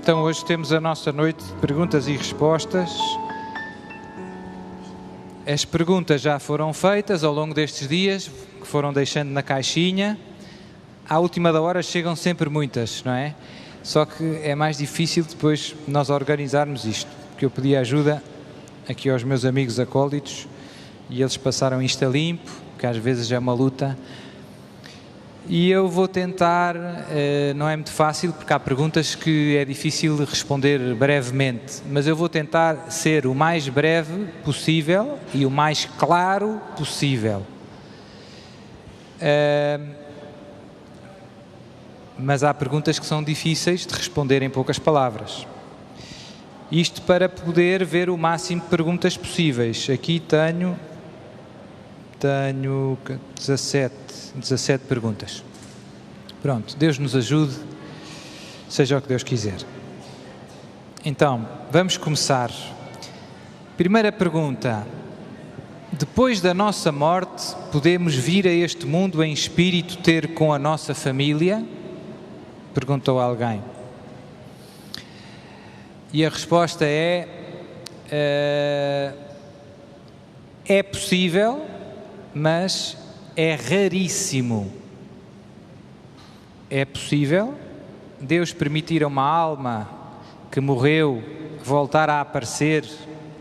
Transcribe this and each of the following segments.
Então hoje temos a nossa noite de perguntas e respostas. As perguntas já foram feitas ao longo destes dias, que foram deixando na caixinha. À última da hora chegam sempre muitas, não é? Só que é mais difícil depois nós organizarmos isto, porque eu pedi ajuda aqui aos meus amigos acólitos e eles passaram isto a limpo, que às vezes é uma luta. E eu vou tentar, não é muito fácil, porque há perguntas que é difícil responder brevemente, mas eu vou tentar ser o mais breve possível e o mais claro possível. Mas há perguntas que são difíceis de responder em poucas palavras. Isto para poder ver o máximo de perguntas possíveis. Aqui tenho 17 perguntas. Pronto, Deus nos ajude, seja o que Deus quiser. Então, vamos começar. Primeira pergunta. Depois da nossa morte, podemos vir a este mundo em espírito ter com a nossa família? Perguntou alguém. E a resposta é possível, mas é raríssimo. É possível Deus permitir a uma alma que morreu voltar a aparecer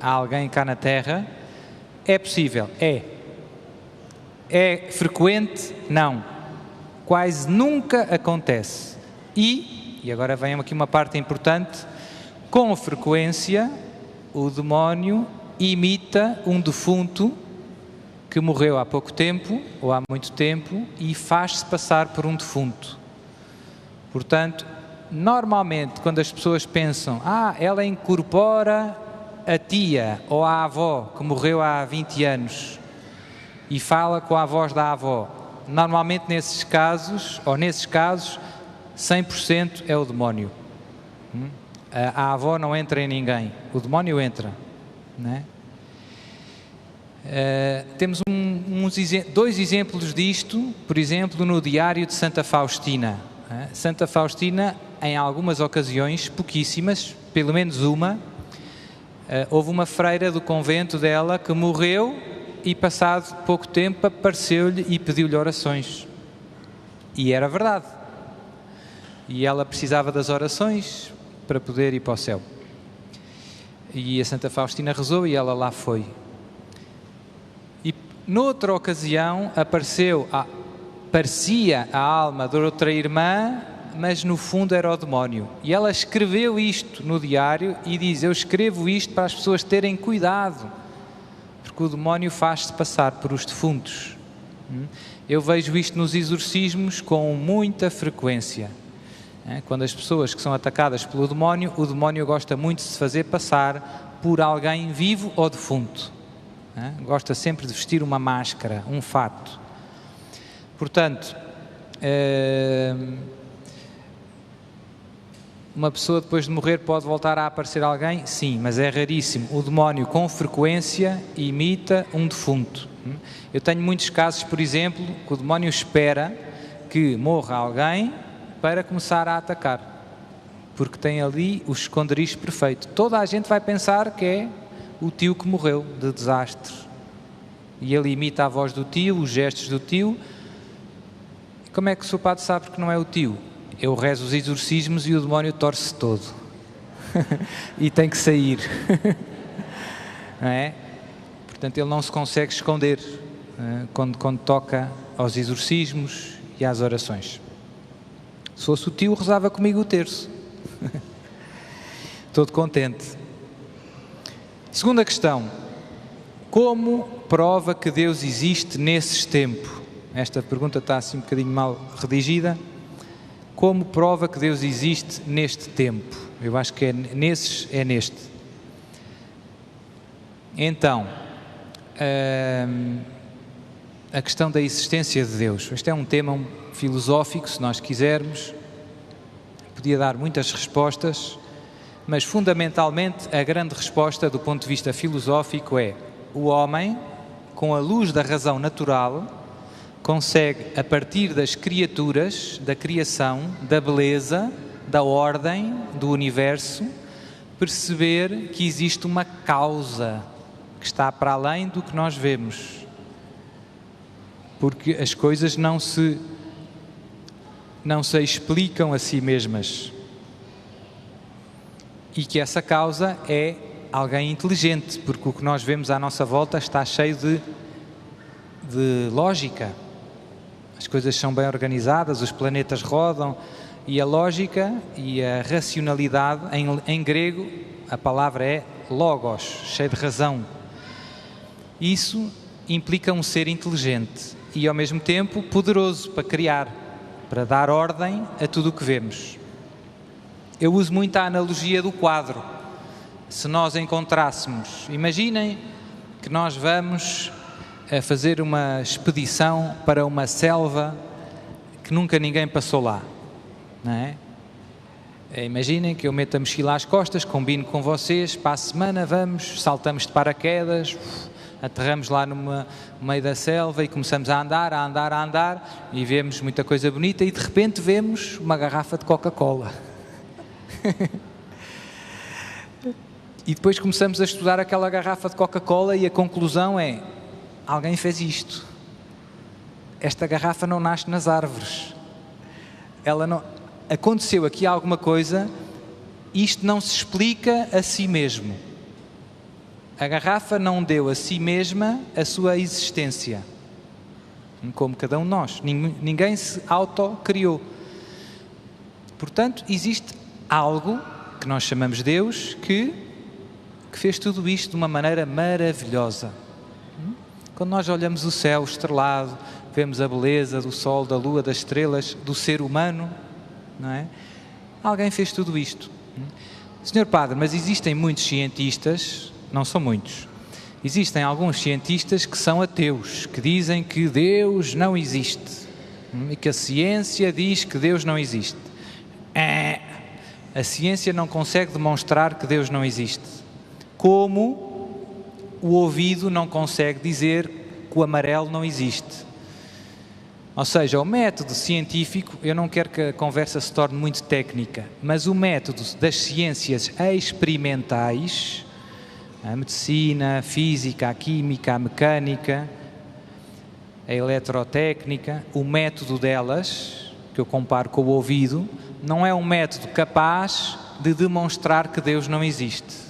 a alguém cá na Terra? É possível, é. É frequente? Não. Quase nunca acontece. E agora vem aqui uma parte importante, com frequência o demónio imita um defunto que morreu há pouco tempo ou há muito tempo e faz-se passar por um defunto. Portanto, normalmente quando as pessoas pensam, ela incorpora a tia ou a avó que morreu há 20 anos e fala com a voz da avó, normalmente nesses casos, 100% é o demónio. A avó não entra em ninguém, o demónio entra, não é? Temos dois exemplos disto, por exemplo, no Diário de Santa Faustina. Santa Faustina, em algumas ocasiões, pouquíssimas, pelo menos uma, houve uma freira do convento dela que morreu e passado pouco tempo apareceu-lhe e pediu-lhe orações. E era verdade. E ela precisava das orações para poder ir para o céu. E a Santa Faustina rezou e ela lá foi. E noutra ocasião parecia a alma de outra irmã, mas no fundo era o demónio. E ela escreveu isto no diário e diz, eu escrevo isto para as pessoas terem cuidado, porque o demónio faz-se passar por os defuntos. Eu vejo isto nos exorcismos com muita frequência. Quando as pessoas que são atacadas pelo demónio, o demónio gosta muito de se fazer passar por alguém vivo ou defunto. Gosta sempre de vestir uma máscara, um fato. Portanto, uma pessoa depois de morrer pode voltar a aparecer alguém? Sim, mas é raríssimo. O demónio com frequência imita um defunto. Eu tenho muitos casos, por exemplo, que o demónio espera que morra alguém para começar a atacar, porque tem ali o esconderijo perfeito. Toda a gente vai pensar que é o tio que morreu de desastre. E ele imita a voz do tio, os gestos do tio. Como é que o seu padre sabe que não é o tio? Eu rezo os exorcismos e o demónio torce todo. E tem que sair. Não é? Portanto, ele não se consegue esconder quando toca aos exorcismos e às orações. Se fosse o tio, rezava comigo o terço. Todo contente. Segunda questão. Como prova que Deus existe nesses tempos? Esta pergunta está assim um bocadinho mal redigida. Como prova que Deus existe neste tempo? Eu acho que é neste. Então, a questão da existência de Deus. Este é um tema filosófico, se nós quisermos. Podia dar muitas respostas, mas fundamentalmente a grande resposta do ponto de vista filosófico é: o homem, com a luz da razão natural, consegue, a partir das criaturas, da criação, da beleza, da ordem do universo, perceber que existe uma causa que está para além do que nós vemos. Porque as coisas não se explicam a si mesmas. E que essa causa é alguém inteligente, porque o que nós vemos à nossa volta está cheio de lógica. As coisas são bem organizadas, os planetas rodam, e a lógica e a racionalidade, em grego, a palavra é logos, cheio de razão. Isso implica um ser inteligente e, ao mesmo tempo, poderoso para criar, para dar ordem a tudo o que vemos. Eu uso muito a analogia do quadro. Se nós encontrássemos, imaginem que nós vamos a fazer uma expedição para uma selva que nunca ninguém passou lá, não é? Imaginem que eu meto a mochila às costas, combino com vocês, para a semana vamos, saltamos de paraquedas, aterramos lá no meio da selva e começamos a andar e vemos muita coisa bonita e de repente vemos uma garrafa de Coca-Cola. E depois começamos a estudar aquela garrafa de Coca-Cola e a conclusão é: alguém fez isto. Esta garrafa não nasce nas árvores. Aconteceu aqui alguma coisa, isto não se explica a si mesmo. A garrafa não deu a si mesma a sua existência, como cada um de nós. Ninguém se autocriou. Portanto, existe algo que nós chamamos Deus que fez tudo isto de uma maneira maravilhosa. Quando nós olhamos o céu estrelado, vemos a beleza do sol, da lua, das estrelas, do ser humano, não é? Alguém fez tudo isto. Senhor Padre, mas existem muitos cientistas, não são muitos, existem alguns cientistas que são ateus, que dizem que Deus não existe e que a ciência diz que Deus não existe. A ciência não consegue demonstrar que Deus não existe. Como o ouvido não consegue dizer que o amarelo não existe. Ou seja, o método científico, eu não quero que a conversa se torne muito técnica, mas o método das ciências experimentais, a medicina, a física, a química, a mecânica, a eletrotécnica, o método delas, que eu comparo com o ouvido, não é um método capaz de demonstrar que Deus não existe.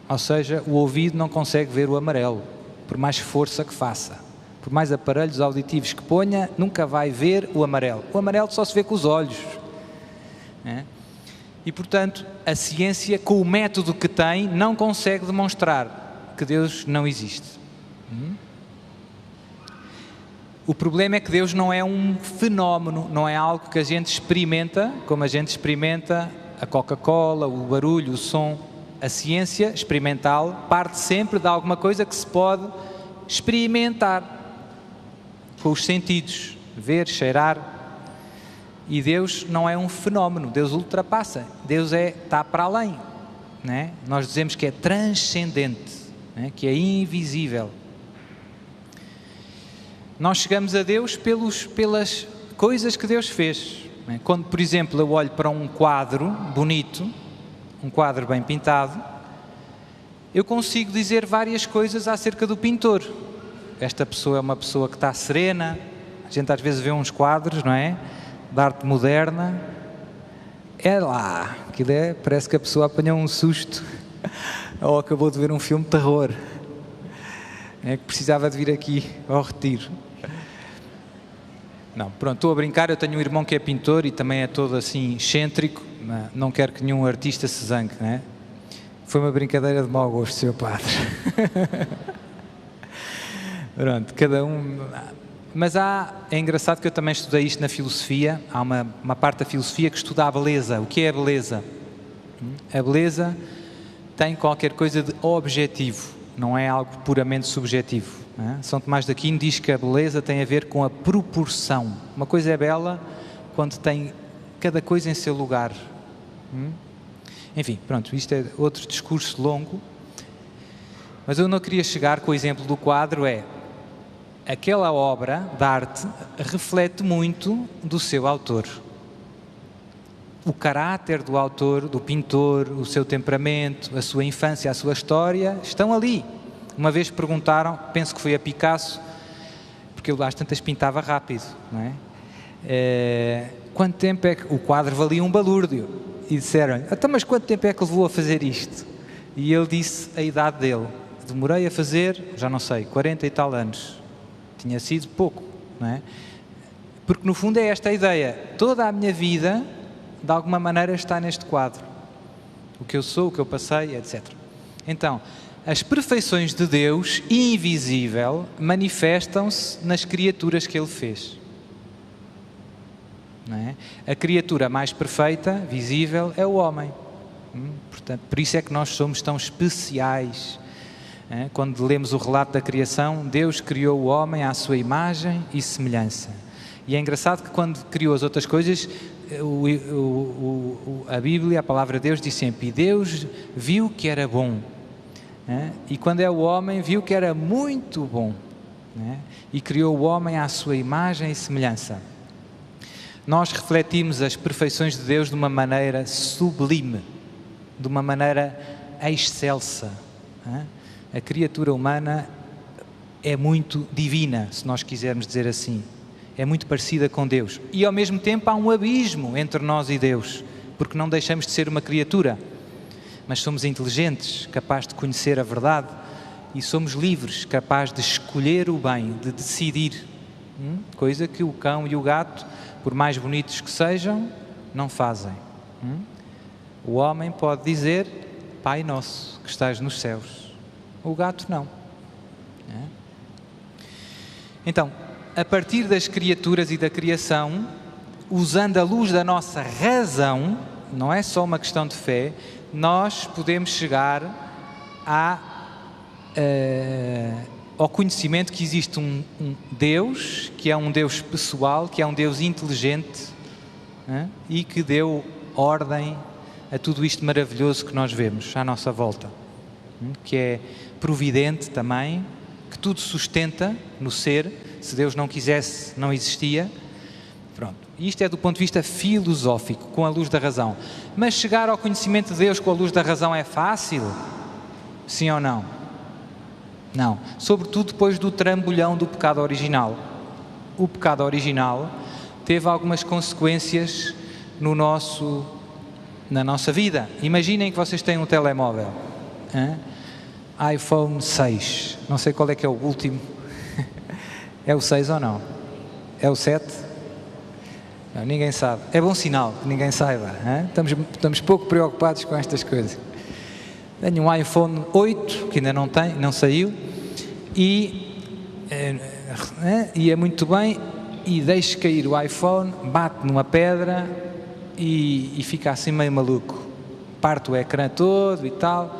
Ou seja, o ouvido não consegue ver o amarelo, por mais força que faça. Por mais aparelhos auditivos que ponha, nunca vai ver o amarelo. O amarelo só se vê com os olhos. E, portanto, a ciência, com o método que tem, não consegue demonstrar que Deus não existe. O problema é que Deus não é um fenómeno, não é algo que a gente experimenta, como a gente experimenta a Coca-Cola, o barulho, o som. A ciência experimental parte sempre de alguma coisa que se pode experimentar com os sentidos, ver, cheirar. E Deus não é um fenómeno, Deus ultrapassa, Deus está para além, não é? Nós dizemos que é transcendente, não é? Que é invisível. Nós chegamos a Deus pelas coisas que Deus fez. Não é? Quando, por exemplo, eu olho para um quadro bonito, um quadro bem pintado, eu consigo dizer várias coisas acerca do pintor. Esta pessoa é uma pessoa que está serena. A gente às vezes vê uns quadros, não é? De arte moderna. É lá, aquilo parece que a pessoa apanhou um susto ou acabou de ver um filme de terror. É que precisava de vir aqui ao retiro. Não, pronto, estou a brincar, eu tenho um irmão que é pintor e também é todo assim excêntrico, não quero que nenhum artista se zangue, não é? Foi uma brincadeira de mau gosto, Sr. Padre. Pronto, cada um... Mas é engraçado que eu também estudei isto na filosofia, há uma parte da filosofia que estuda a beleza. O que é a beleza? A beleza tem qualquer coisa de objetivo, não é algo puramente subjetivo. São Tomás de Aquino diz que a beleza tem a ver com a proporção. Uma coisa é bela quando tem cada coisa em seu lugar. Enfim, pronto, isto é outro discurso longo, mas eu não queria chegar com o exemplo do quadro, aquela obra de arte reflete muito do seu autor. o caráter do autor, do pintor, o seu temperamento, a sua infância, a sua história, estão ali. Uma vez perguntaram, penso que foi a Picasso, porque ele às tantas pintava rápido, não é? Quanto tempo é que o quadro valia um balúrdio? E disseram-lhe, então, mas quanto tempo é que levou a fazer isto? E ele disse a idade dele. Demorei a fazer, já não sei, 40 e tal anos. Tinha sido pouco, não é? Porque no fundo é esta a ideia. Toda a minha vida, de alguma maneira, está neste quadro. O que eu sou, o que eu passei, etc. Então, as perfeições de Deus, invisível, manifestam-se nas criaturas que Ele fez. Não é? A criatura mais perfeita, visível, é o homem. Portanto, por isso é que nós somos tão especiais. Quando lemos o relato da criação, Deus criou o homem à sua imagem e semelhança. E é engraçado que quando criou as outras coisas, a Bíblia, a palavra de Deus, diz sempre: e Deus viu que era bom. E quando é o homem, viu que era muito bom. E criou o homem à sua imagem e semelhança. Nós refletimos as perfeições de Deus de uma maneira sublime, de uma maneira excelsa. A criatura humana é muito divina, se nós quisermos dizer assim. É muito parecida com Deus. E ao mesmo tempo há um abismo entre nós e Deus, porque não deixamos de ser uma criatura, mas somos inteligentes, capazes de conhecer a verdade, e somos livres, capazes de escolher o bem, de decidir. Coisa que o cão e o gato, por mais bonitos que sejam, não fazem. O homem pode dizer: Pai nosso que estás nos céus. O gato não. Então, a partir das criaturas e da criação, usando a luz da nossa razão, não é só uma questão de fé, nós podemos chegar ao conhecimento que existe um Deus, que é um Deus pessoal, que é um Deus inteligente, e que deu ordem a tudo isto maravilhoso que nós vemos à nossa volta, que é providente também, que tudo sustenta no ser. Se Deus não quisesse, não existia. Pronto. Isto é do ponto de vista filosófico, com a luz da razão. Mas chegar ao conhecimento de Deus com a luz da razão é fácil? Sim ou não? Não. Sobretudo depois do trambolhão do pecado original. O pecado original teve algumas consequências na nossa vida. Imaginem que vocês têm um telemóvel. iPhone 6. Não sei qual é que é o último. É o 6 ou não? É o 7? Não, ninguém sabe. É bom sinal que ninguém saiba. Estamos pouco preocupados com estas coisas. Tenho um iPhone 8, que ainda não saiu, e ia muito bem, e deixo cair o iPhone, bate numa pedra e fica assim meio maluco. Parte o ecrã todo e tal.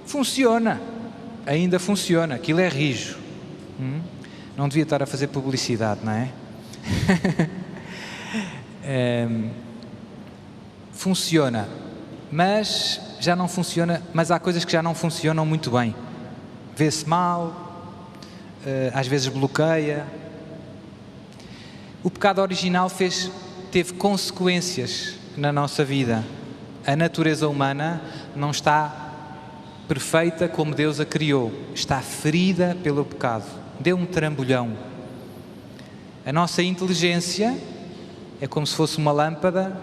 Funciona. Ainda funciona. Aquilo é rijo. Não devia estar a fazer publicidade, não é? Funciona, mas já não funciona, mas há coisas que já não funcionam muito bem. Vê-se mal, às vezes bloqueia. O pecado original teve consequências na nossa vida. A natureza humana não está perfeita como Deus a criou, está ferida pelo pecado. Deu um trambolhão. A nossa inteligência é como se fosse uma lâmpada,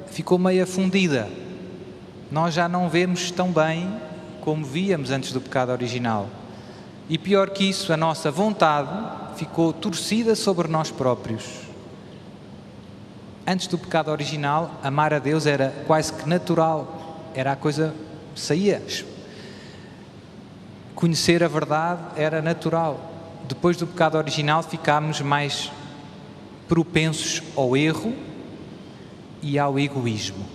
ficou meio afundida. Nós já não vemos tão bem como víamos antes do pecado original. E pior que isso, a nossa vontade ficou torcida sobre nós próprios. Antes do pecado original, amar a Deus era quase que natural. Era a coisa, saía. Conhecer a verdade era natural. Depois do pecado original ficámos mais propensos ao erro e ao egoísmo.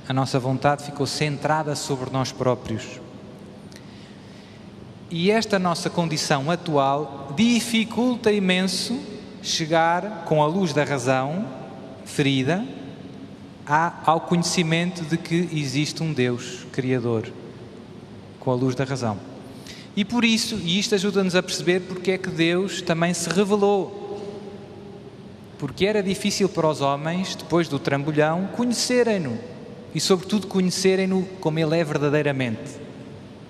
A nossa vontade ficou centrada sobre nós próprios. E esta nossa condição atual dificulta imenso chegar, com a luz da razão ferida, ao conhecimento de que existe um Deus Criador, com a luz da razão. E por isso, e isto ajuda-nos a perceber porque é que Deus também se revelou. Porque era difícil para os homens, depois do trambolhão, conhecerem-no e, sobretudo, conhecerem-no como ele é verdadeiramente.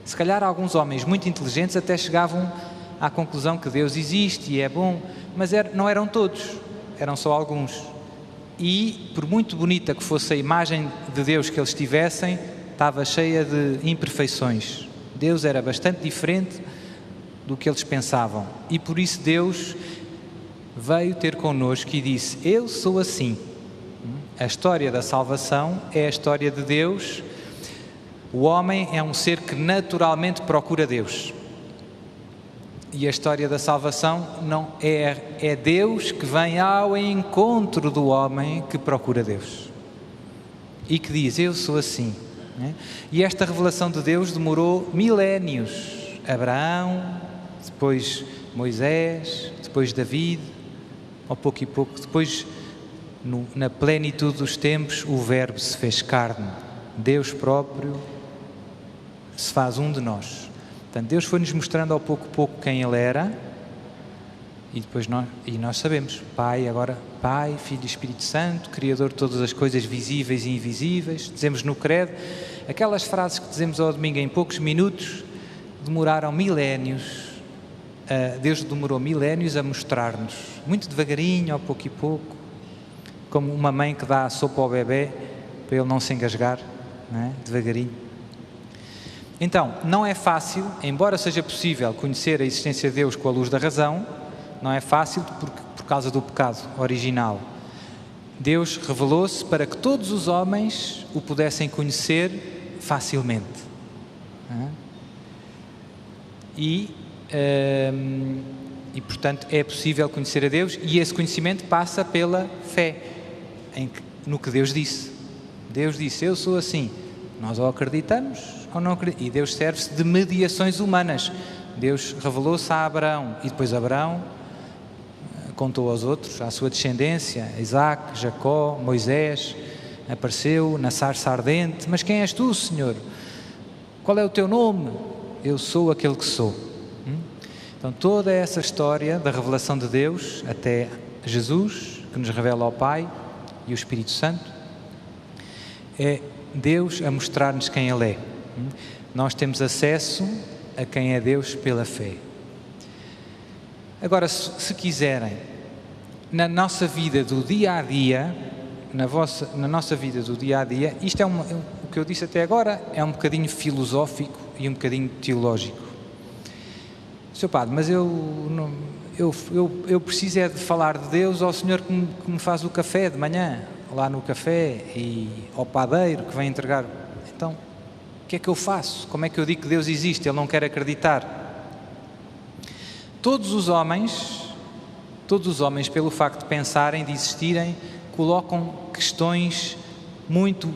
Se calhar alguns homens muito inteligentes até chegavam à conclusão que Deus existe e é bom, mas não eram todos, eram só alguns. E, por muito bonita que fosse a imagem de Deus que eles tivessem, estava cheia de imperfeições. Deus era bastante diferente do que eles pensavam. E por isso Deus veio ter connosco e disse: eu sou assim. A história da salvação é a história de Deus. O homem é um ser que naturalmente procura Deus. E a história da salvação não é Deus que vem ao encontro do homem que procura Deus. E que diz: eu sou assim. E esta revelação de Deus demorou milénios. Abraão, depois Moisés, depois David, ao pouco e pouco, depois na plenitude dos tempos o Verbo se fez carne, Deus próprio se faz um de nós. Portanto, Deus foi-nos mostrando ao pouco a pouco quem Ele era, e depois nós sabemos, Pai, agora Pai, Filho e Espírito Santo, Criador de todas as coisas visíveis e invisíveis. Dizemos no credo, aquelas frases que dizemos ao domingo em poucos minutos, demoraram milénios. Deus demorou milénios a mostrar-nos, muito devagarinho, ao pouco e pouco, como uma mãe que dá a sopa ao bebê para ele não se engasgar, não é? Devagarinho. Então, não é fácil, embora seja possível conhecer a existência de Deus com a luz da razão, não é fácil por causa do pecado original. Deus revelou-se para que todos os homens o pudessem conhecer facilmente. Portanto, é possível conhecer a Deus, e esse conhecimento passa pela fé no que Deus disse. Deus disse: eu sou assim. Nós ou acreditamos ou não acreditamos. E Deus serve-se de mediações humanas. Deus revelou-se a Abraão, e depois Abraão contou aos outros, à sua descendência, Isaac, Jacó, Moisés, apareceu na sarça ardente. Mas quem és tu, Senhor? Qual é o teu nome? Eu sou aquele que sou. Então, toda essa história da revelação de Deus, até Jesus, que nos revela ao Pai e o Espírito Santo, é Deus a mostrar-nos quem Ele é. Nós temos acesso a quem é Deus pela fé. Agora, se quiserem, na nossa vida do dia a dia, na nossa vida do dia a dia, isto é o que eu disse até agora, é um bocadinho filosófico e um bocadinho teológico. Sr. Padre, mas eu preciso é de falar de Deus ao senhor que me faz o café de manhã, lá no café, e ao padeiro que vem entregar. Então, o que é que eu faço? Como é que eu digo que Deus existe? Ele não quer acreditar. Todos os homens, pelo facto de pensarem, de existirem, colocam questões muito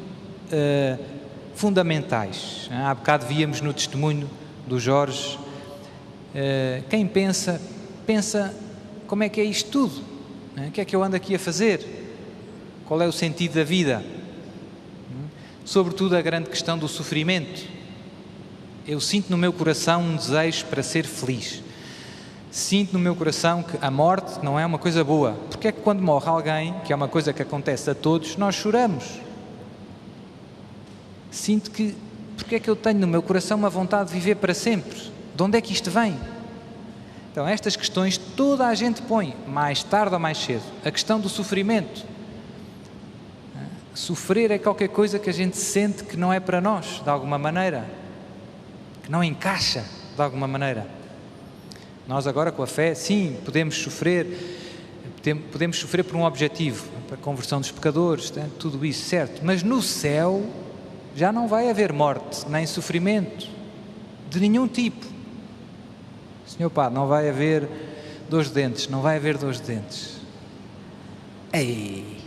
fundamentais. Há bocado víamos no testemunho do Jorge, quem pensa como é que é isto tudo? O que é que eu ando aqui a fazer? Qual é o sentido da vida? Sobretudo a grande questão do sofrimento. Eu sinto no meu coração um desejo para ser feliz. Sinto no meu coração que a morte não é uma coisa boa. Porque é que quando morre alguém, que é uma coisa que acontece a todos, nós choramos? Sinto que, porque é que eu tenho no meu coração uma vontade de viver para sempre? De onde é que isto vem? Então, estas questões toda a gente põe, mais tarde ou mais cedo. A questão do sofrimento. Sofrer é qualquer coisa que a gente sente que não é para nós, de alguma maneira. Que não encaixa, de alguma maneira. Nós agora com a fé, sim, podemos sofrer por um objetivo, para a conversão dos pecadores, tudo isso, certo. Mas no céu já não vai haver morte, nem sofrimento, de nenhum tipo. Senhor Padre, não vai haver dores de dentes, não vai haver dores de dentes. Ei!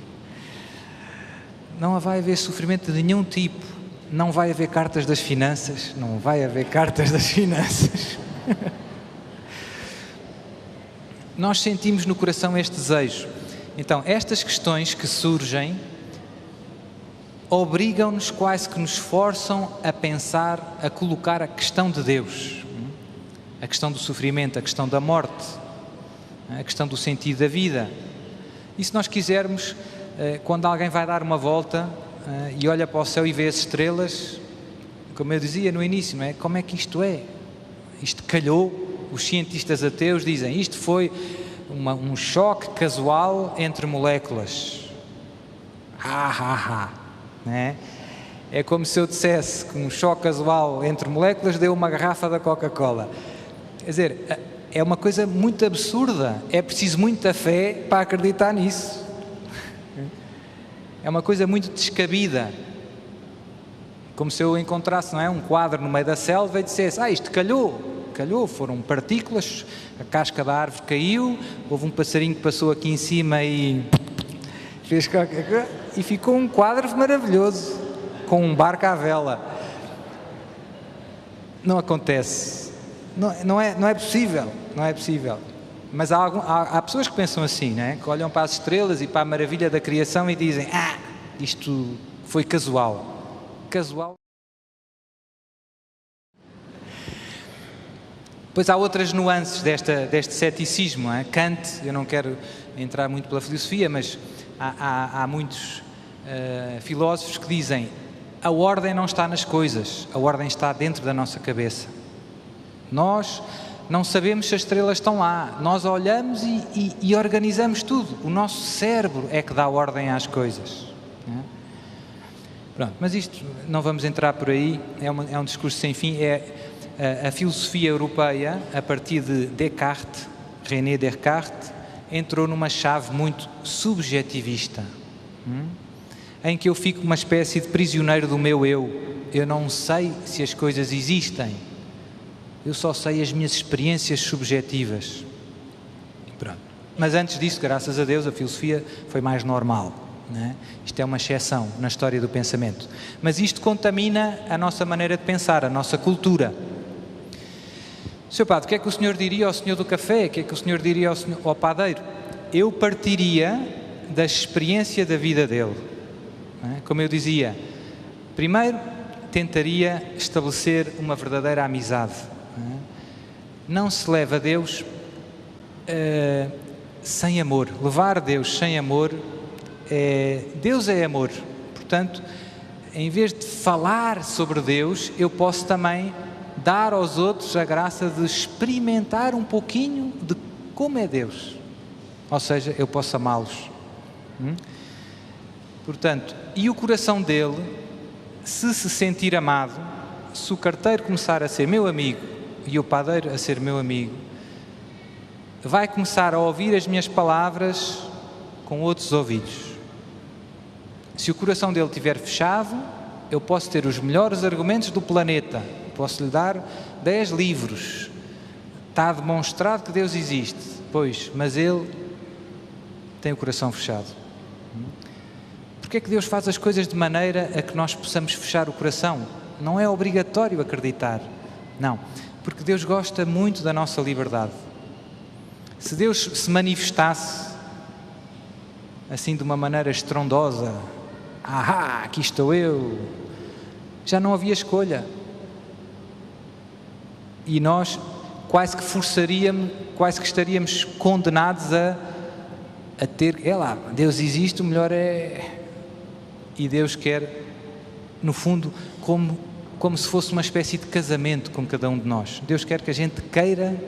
Não vai haver sofrimento de nenhum tipo, não vai haver cartas das finanças, não vai haver cartas das finanças. Nós sentimos no coração este desejo. Então, estas questões que surgem obrigam-nos, quase que nos forçam a pensar, a colocar a questão de Deus, a questão do sofrimento, a questão da morte, a questão do sentido da vida. E se nós quisermos, quando alguém vai dar uma volta e olha para o céu e vê as estrelas, como eu dizia no início, não é? Como é que isto é? Isto calhou, os cientistas ateus dizem, isto foi um choque casual entre moléculas. Não é? É como se eu dissesse que um choque casual entre moléculas deu uma garrafa da Coca-Cola. Quer dizer, é uma coisa muito absurda. É preciso muita fé para acreditar nisso. É uma coisa muito descabida. Como se eu encontrasse, não é, um quadro no meio da selva e dissesse, isto calhou, foram partículas, a casca da árvore caiu, houve um passarinho que passou aqui em cima e fez qualquer coisa, e ficou um quadro maravilhoso. Com um barco à vela. Não acontece. Não é possível. Não é possível. Mas há pessoas que pensam assim, não é? Que olham para as estrelas e para a maravilha da criação e dizem, isto foi casual. Casual. Pois há outras nuances deste ceticismo. Não é? Kant, eu não quero entrar muito pela filosofia, mas há muitos filósofos que dizem a ordem não está nas coisas, a ordem está dentro da nossa cabeça. Nós não sabemos se as estrelas estão lá, nós olhamos e organizamos tudo. O nosso cérebro é que dá ordem às coisas. Não é? Pronto, mas isto, não vamos entrar por aí, é um discurso sem fim. A filosofia europeia, a partir de Descartes, René Descartes, entrou numa chave muito subjetivista. Em que eu fico uma espécie de prisioneiro do meu eu. Eu não sei se as coisas existem. Eu só sei as minhas experiências subjetivas. Pronto. Mas antes disso, graças a Deus, a filosofia foi mais normal. Não é? Isto é uma exceção na história do pensamento. Mas isto contamina a nossa maneira de pensar, a nossa cultura. Sr. Padre, o que é que o senhor diria ao senhor do café? O que é que o senhor diria ao padeiro? Eu partiria da experiência da vida dele. Como eu dizia, primeiro tentaria estabelecer uma verdadeira amizade. Não se leva a Deus sem amor. Levar Deus sem amor, Deus é amor. Portanto, em vez de falar sobre Deus, eu posso também dar aos outros a graça de experimentar um pouquinho de como é Deus. Ou seja, eu posso amá-los. Portanto, e o coração dele, se sentir amado, se o carteiro começar a ser meu amigo e o padeiro a ser meu amigo, vai começar a ouvir as minhas palavras com outros ouvidos. Se o coração dele estiver fechado, eu posso ter os melhores argumentos do planeta, posso lhe dar 10 livros, está demonstrado que Deus existe, pois, mas ele tem o coração fechado. Porque é que Deus faz as coisas de maneira a que nós possamos fechar o coração? Não é obrigatório acreditar. Não, porque Deus gosta muito da nossa liberdade. Se Deus se manifestasse assim de uma maneira estrondosa, aqui estou eu, já não havia escolha. E nós quase que quase que estaríamos condenados a ter, Deus existe, o melhor é... E Deus quer, no fundo, como se fosse uma espécie de casamento com cada um de nós. Deus quer que a gente queira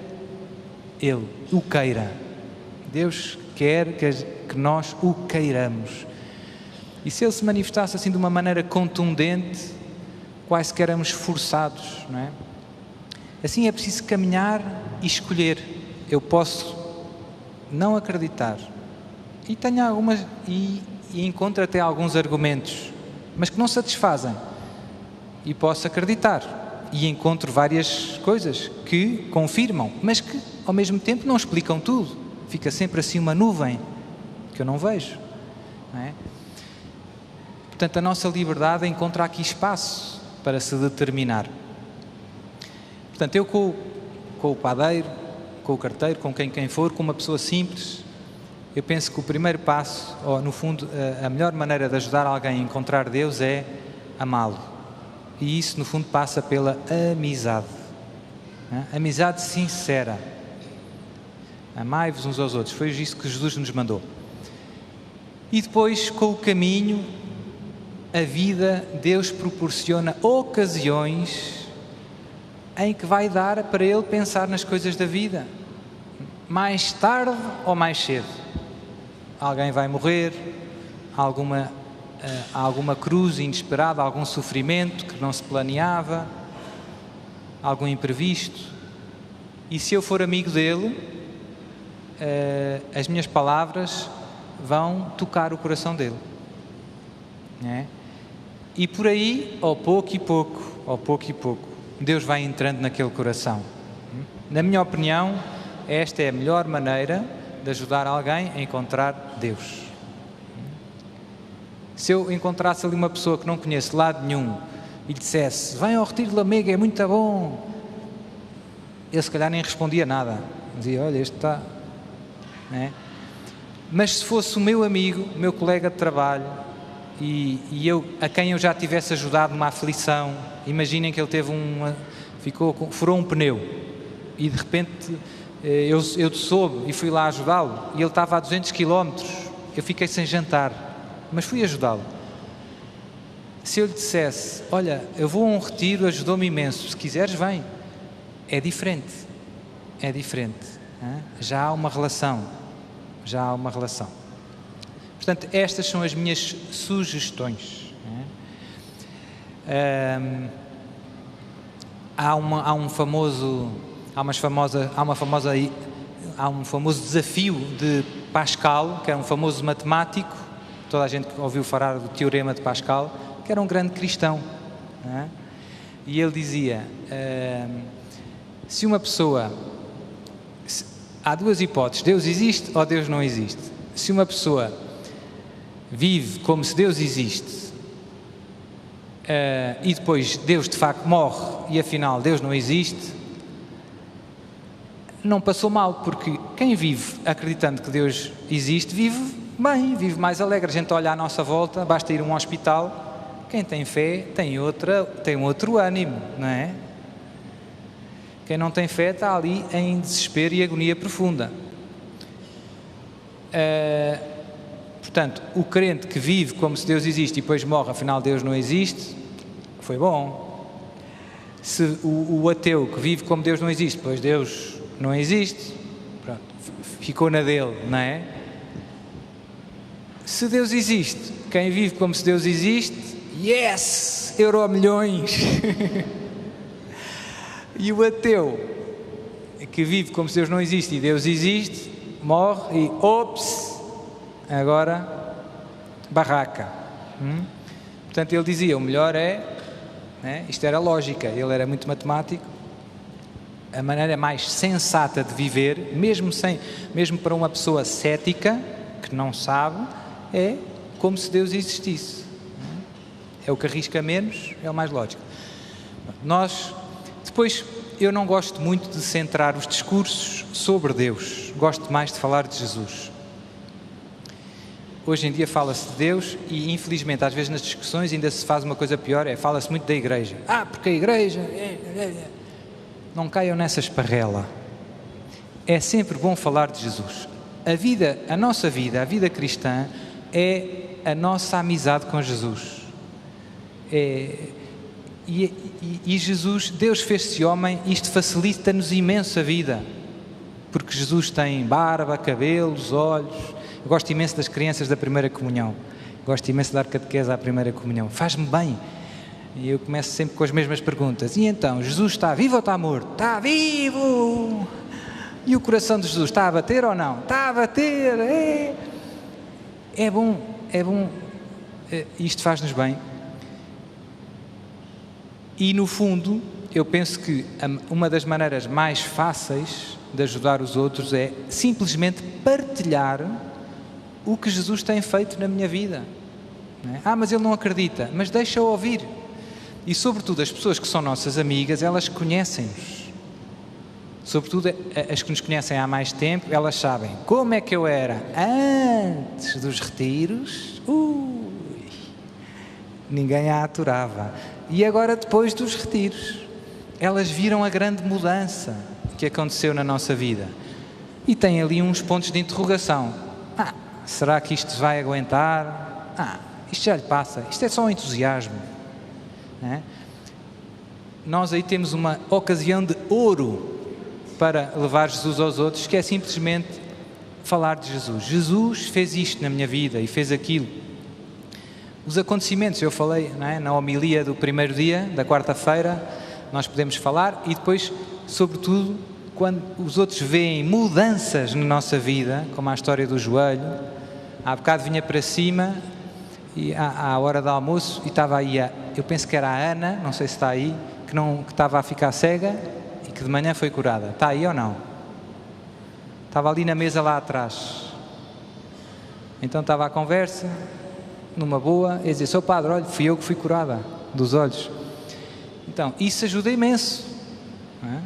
Ele, o queira. Deus quer que nós o queiramos. E se Ele se manifestasse assim de uma maneira contundente, quase que éramos forçados, não é? Assim é preciso caminhar e escolher. Eu posso não acreditar. E tenho algumas... E encontro até alguns argumentos, mas que não satisfazem, e posso acreditar, e encontro várias coisas que confirmam, mas que ao mesmo tempo não explicam tudo, fica sempre assim uma nuvem que eu não vejo, não é? Portanto, a nossa liberdade encontra aqui espaço para se determinar. Portanto, eu com o padeiro, com o carteiro, com quem for, com uma pessoa simples, eu penso que o primeiro passo, ou no fundo, a melhor maneira de ajudar alguém a encontrar Deus é amá-lo. E isso, no fundo, passa pela amizade. Amizade sincera. Amai-vos uns aos outros. Foi isso que Jesus nos mandou. E depois, com o caminho, a vida, Deus proporciona ocasiões em que vai dar para ele pensar nas coisas da vida. Mais tarde ou mais cedo. Alguém vai morrer, alguma cruz inesperada, algum sofrimento que não se planeava, algum imprevisto. E se eu for amigo dele, as minhas palavras vão tocar o coração dele. Não é? E por aí, ao pouco e pouco, Deus vai entrando naquele coração. Na minha opinião, esta é a melhor maneira de ajudar alguém a encontrar Deus. Se eu encontrasse ali uma pessoa que não conheço de lado nenhum e lhe dissesse: vem ao Retiro de Lamega, é muito bom, ele se calhar nem respondia nada. Dizia: olha, este está... Não é? Mas se fosse o meu amigo, o meu colega de trabalho, e eu, a quem eu já tivesse ajudado numa aflição, imaginem que ele teve furou um pneu e de repente eu soube e fui lá ajudá-lo e ele estava a 200 km, eu fiquei sem jantar, mas fui ajudá-lo. Se eu lhe dissesse: olha, eu vou a um retiro, ajudou-me imenso, se quiseres vem, é diferente, já há uma relação. Portanto, estas são as minhas sugestões. Há um famoso desafio de Pascal, que era um famoso matemático, toda a gente ouviu falar do Teorema de Pascal, que era um grande cristão. E ele dizia, se uma pessoa... Há duas hipóteses: Deus existe ou Deus não existe. Se uma pessoa vive como se Deus existe e depois Deus de facto morre e afinal Deus não existe, não passou mal, porque quem vive acreditando que Deus existe vive bem, vive mais alegre. A gente olha à nossa volta, basta ir a um hospital, quem tem fé tem outro ânimo, não é? Quem não tem fé está ali em desespero e agonia profunda. Portanto, o crente que vive como se Deus existe e depois morre, afinal Deus não existe, foi bom. Se o ateu que vive como Deus não existe, pois Deus não existe, pronto, ficou na dele, não é? Se Deus existe, quem vive como se Deus existe, yes, euromilhões. E o ateu que vive como se Deus não existe e Deus existe, morre e ops, agora barraca. Portanto, ele dizia: o melhor isto era lógica, ele era muito matemático, a maneira mais sensata de viver, mesmo para uma pessoa cética que não sabe, é como se Deus existisse. É o que arrisca menos, é o mais lógico. Depois, eu não gosto muito de centrar os discursos sobre Deus, gosto mais de falar de Jesus. Hoje em dia fala-se de Deus e, infelizmente, às vezes nas discussões ainda se faz uma coisa pior, fala-se muito da Igreja. Porque a Igreja... Não caiam nessa esparrela. É sempre bom falar de Jesus. A nossa vida, a vida cristã, é a nossa amizade com Jesus. E Jesus, Deus fez-se homem, isto facilita-nos imenso a vida, porque Jesus tem barba, cabelos, olhos. Eu gosto imenso das crianças da primeira comunhão, gosto imenso de dar catequese à primeira comunhão, faz-me bem. E eu começo sempre com as mesmas perguntas: e então, Jesus está vivo ou está morto? Está vivo! E o coração de Jesus está a bater ou não? Está a bater! É bom, isto faz-nos bem. E no fundo, eu penso que uma das maneiras mais fáceis de ajudar os outros é simplesmente partilhar o que Jesus tem feito na minha vida. Não é? Mas ele não acredita, mas deixa-o ouvir. E sobretudo as pessoas que são nossas amigas, elas conhecem-nos. Sobretudo as que nos conhecem há mais tempo, elas sabem como é que eu era antes dos retiros. Ninguém a aturava. E agora, depois dos retiros, elas viram a grande mudança que aconteceu na nossa vida. E têm ali uns pontos de interrogação. será que isto vai aguentar? Isto já lhe passa, isto é só um entusiasmo. Não é? Nós aí temos uma ocasião de ouro para levar Jesus aos outros, que é simplesmente falar de Jesus. Jesus fez isto na minha vida e fez aquilo. Os acontecimentos, eu falei, não é? Na homilia do primeiro dia, da quarta-feira, nós podemos falar, e depois, sobretudo, quando os outros veem mudanças na nossa vida, como a história do joelho. Há bocado vinha para cima, e à hora do almoço, e estava aí, eu penso que era a Ana, não sei se está aí, que estava a ficar cega e que de manhã foi curada. Está aí ou não? Estava ali na mesa lá atrás. Então estava a conversa, numa boa, e dizia: "Sou padre, olha, fui eu que fui curada dos olhos." Então, isso ajuda imenso. Não é?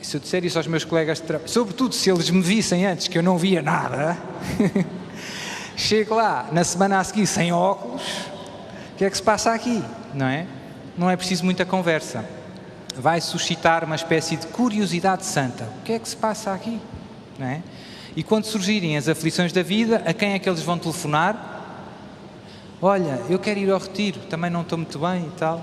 E se eu disser isso aos meus colegas de trabalho, sobretudo se eles me vissem antes, que eu não via nada, chego lá na semana a seguir sem óculos, o que é que se passa aqui? Não é? Não é preciso muita conversa. Vai suscitar uma espécie de curiosidade santa. O que é que se passa aqui? Não é? E quando surgirem as aflições da vida, a quem é que eles vão telefonar? Olha, eu quero ir ao retiro, também não estou muito bem e tal.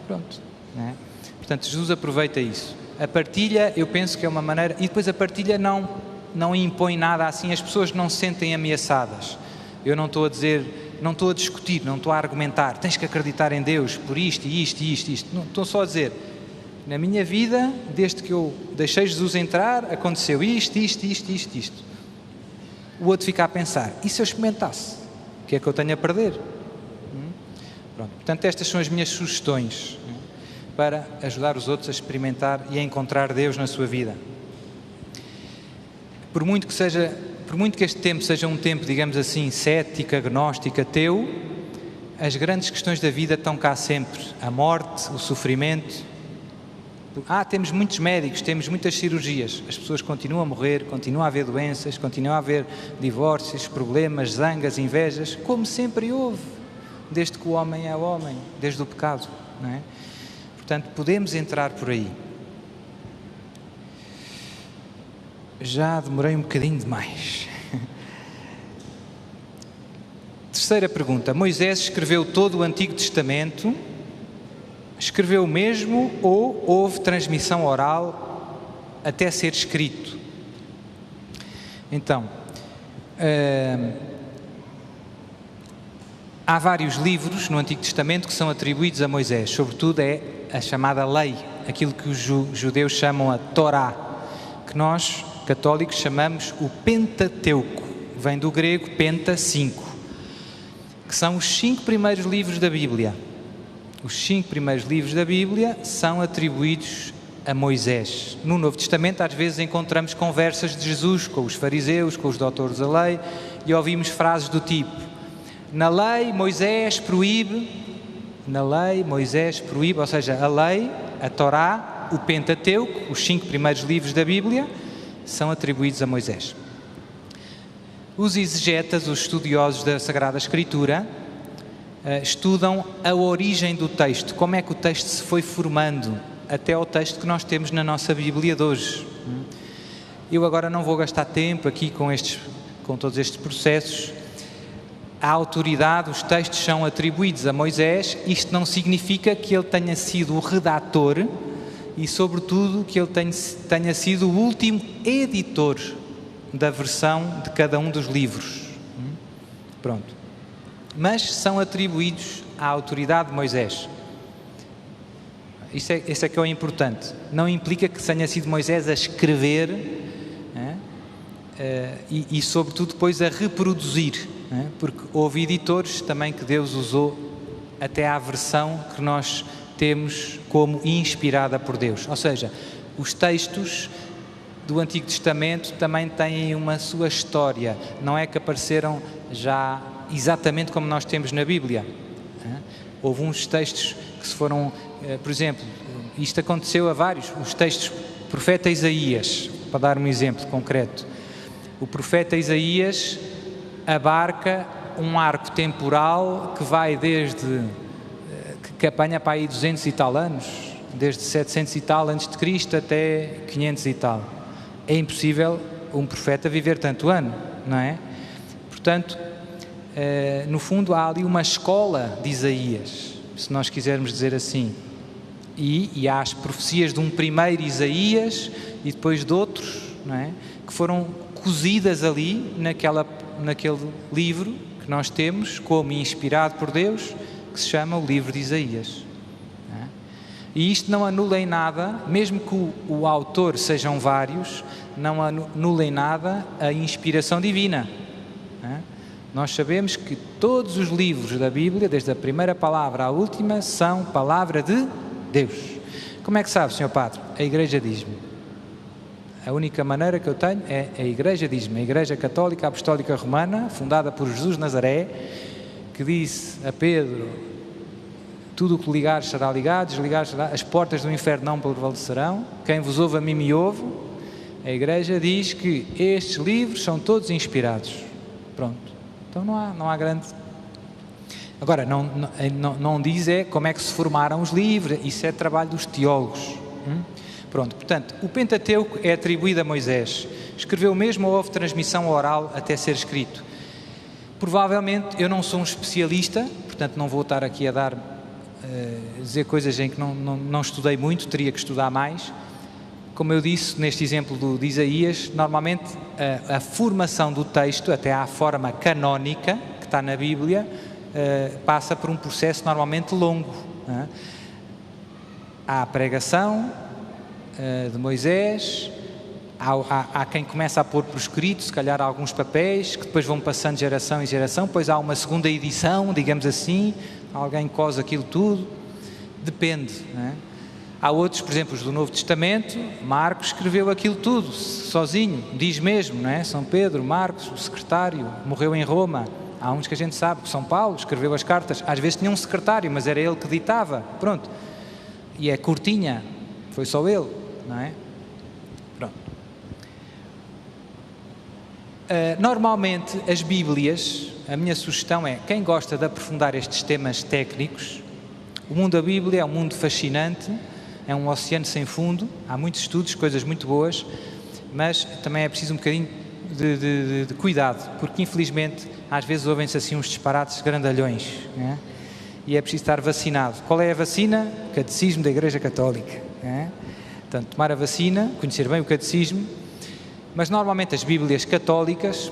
Pronto. Não é? Portanto, Jesus aproveita isso. A partilha, eu penso que é uma maneira... E depois a partilha não impõe nada assim, as pessoas não se sentem ameaçadas. Eu não estou a dizer, não estou a discutir, não estou a argumentar, tens que acreditar em Deus por isto e isto e isto e isto. Não, estou só a dizer, na minha vida, desde que eu deixei Jesus entrar, aconteceu isto. O outro fica a pensar, e se eu experimentasse? O que é que eu tenho a perder? Pronto. Portanto, estas são as minhas sugestões para ajudar os outros a experimentar e a encontrar Deus na sua vida. Por muito que este tempo seja um tempo, digamos assim, cético, agnóstico, ateu, as grandes questões da vida estão cá sempre. A morte, o sofrimento. Temos muitos médicos, temos muitas cirurgias. As pessoas continuam a morrer, continuam a haver doenças, continuam a haver divórcios, problemas, zangas, invejas, como sempre houve, desde que o homem é homem, desde o pecado, não é? Portanto, podemos entrar por aí. Já demorei um bocadinho demais. Terceira pergunta. Moisés escreveu todo o Antigo Testamento? Escreveu mesmo ou houve transmissão oral até ser escrito? Então, há vários livros no Antigo Testamento que são atribuídos a Moisés, sobretudo é a chamada lei, aquilo que os judeus chamam a Torá, que nós, católicos, chamamos o Pentateuco, vem do grego penta, 5, que são os 5 primeiros livros da Bíblia. Os 5 primeiros livros da Bíblia são atribuídos a Moisés. No Novo Testamento, às vezes, encontramos conversas de Jesus com os fariseus, com os doutores da lei, e ouvimos frases do tipo: na lei Moisés proíbe, ou seja, a lei, a Torá, o Pentateuco, os 5 primeiros livros da Bíblia, são atribuídos a Moisés. Os exegetas, os estudiosos da Sagrada Escritura, estudam a origem do texto, como é que o texto se foi formando até ao texto que nós temos na nossa Bíblia de hoje. Eu agora não vou gastar tempo aqui com todos estes processos. A autoridade, os textos são atribuídos a Moisés. Isto não significa que ele tenha sido o redator e, sobretudo, que ele tenha sido o último editor da versão de cada um dos livros. Pronto. Mas são atribuídos à autoridade de Moisés. Isso é que é o importante. Não implica que tenha sido Moisés a escrever e, sobretudo, depois a reproduzir, porque houve editores também que Deus usou até à versão que nós temos como inspirada por Deus. Ou seja, os textos do Antigo Testamento também têm uma sua história. Não é que apareceram já exatamente como nós temos na Bíblia. Houve uns textos que se foram, por exemplo, isto aconteceu a vários, os textos do profeta Isaías, para dar um exemplo concreto. O profeta Isaías abarca um arco temporal que vai desde, que apanha para aí 200 e tal anos, desde 700 e tal antes de Cristo até 500 e tal. É impossível um profeta viver tanto ano, não é? portanto, no fundo há ali uma escola de Isaías, se nós quisermos dizer assim, e há as profecias de um primeiro Isaías e depois de outros, não é? Que foram cozidas ali naquele livro que nós temos como inspirado por Deus, que se chama o livro de Isaías. Não é? E isto não anula em nada, mesmo que o autor sejam vários, não anula em nada a inspiração divina. Não é? Nós sabemos que todos os livros da Bíblia, desde a primeira palavra à última, são palavra de Deus. Como é que sabe, Sr. Padre? A Igreja diz-me. A única maneira que eu tenho é a Igreja diz-me. A Igreja Católica Apostólica Romana, fundada por Jesus de Nazaré, que disse a Pedro: tudo o que ligares será ligado, desligares será, as portas do inferno não prevalecerão, quem vos ouve a mim me ouve. A Igreja diz que estes livros são todos inspirados. Pronto. Então não há grande... Agora, não diz como é que se formaram os livros, isso é trabalho dos teólogos. Pronto, portanto, o Pentateuco é atribuído a Moisés. Escreveu mesmo ou houve transmissão oral até ser escrito? Provavelmente, eu não sou um especialista, portanto não vou estar aqui a dizer coisas em que não estudei muito, teria que estudar mais. Como eu disse neste exemplo de Isaías, normalmente a formação do texto, até à forma canónica, que está na Bíblia, passa por um processo normalmente longo. Há a pregação de Moisés, há quem começa a pôr por escrito, se calhar alguns papéis, que depois vão passando de geração em geração, depois há uma segunda edição, digamos assim, alguém cose aquilo tudo, depende, não é? Há outros, por exemplo, os do Novo Testamento, Marcos escreveu aquilo tudo, sozinho, diz mesmo, não é? São Pedro, Marcos, o secretário, morreu em Roma. Há uns que a gente sabe, São Paulo escreveu as cartas, às vezes tinha um secretário, mas era ele que ditava, pronto. E é curtinha, foi só ele, não é? Pronto. Normalmente, as Bíblias, a minha sugestão é, quem gosta de aprofundar estes temas técnicos, o mundo da Bíblia é um mundo fascinante, é um oceano sem fundo, há muitos estudos, coisas muito boas, mas também é preciso um bocadinho de cuidado, porque infelizmente às vezes ouvem-se assim uns disparates grandalhões, né? E é preciso estar vacinado. Qual é a vacina? O Catecismo da Igreja Católica, né? Portanto, tomar a vacina, conhecer bem o Catecismo, mas normalmente as Bíblias católicas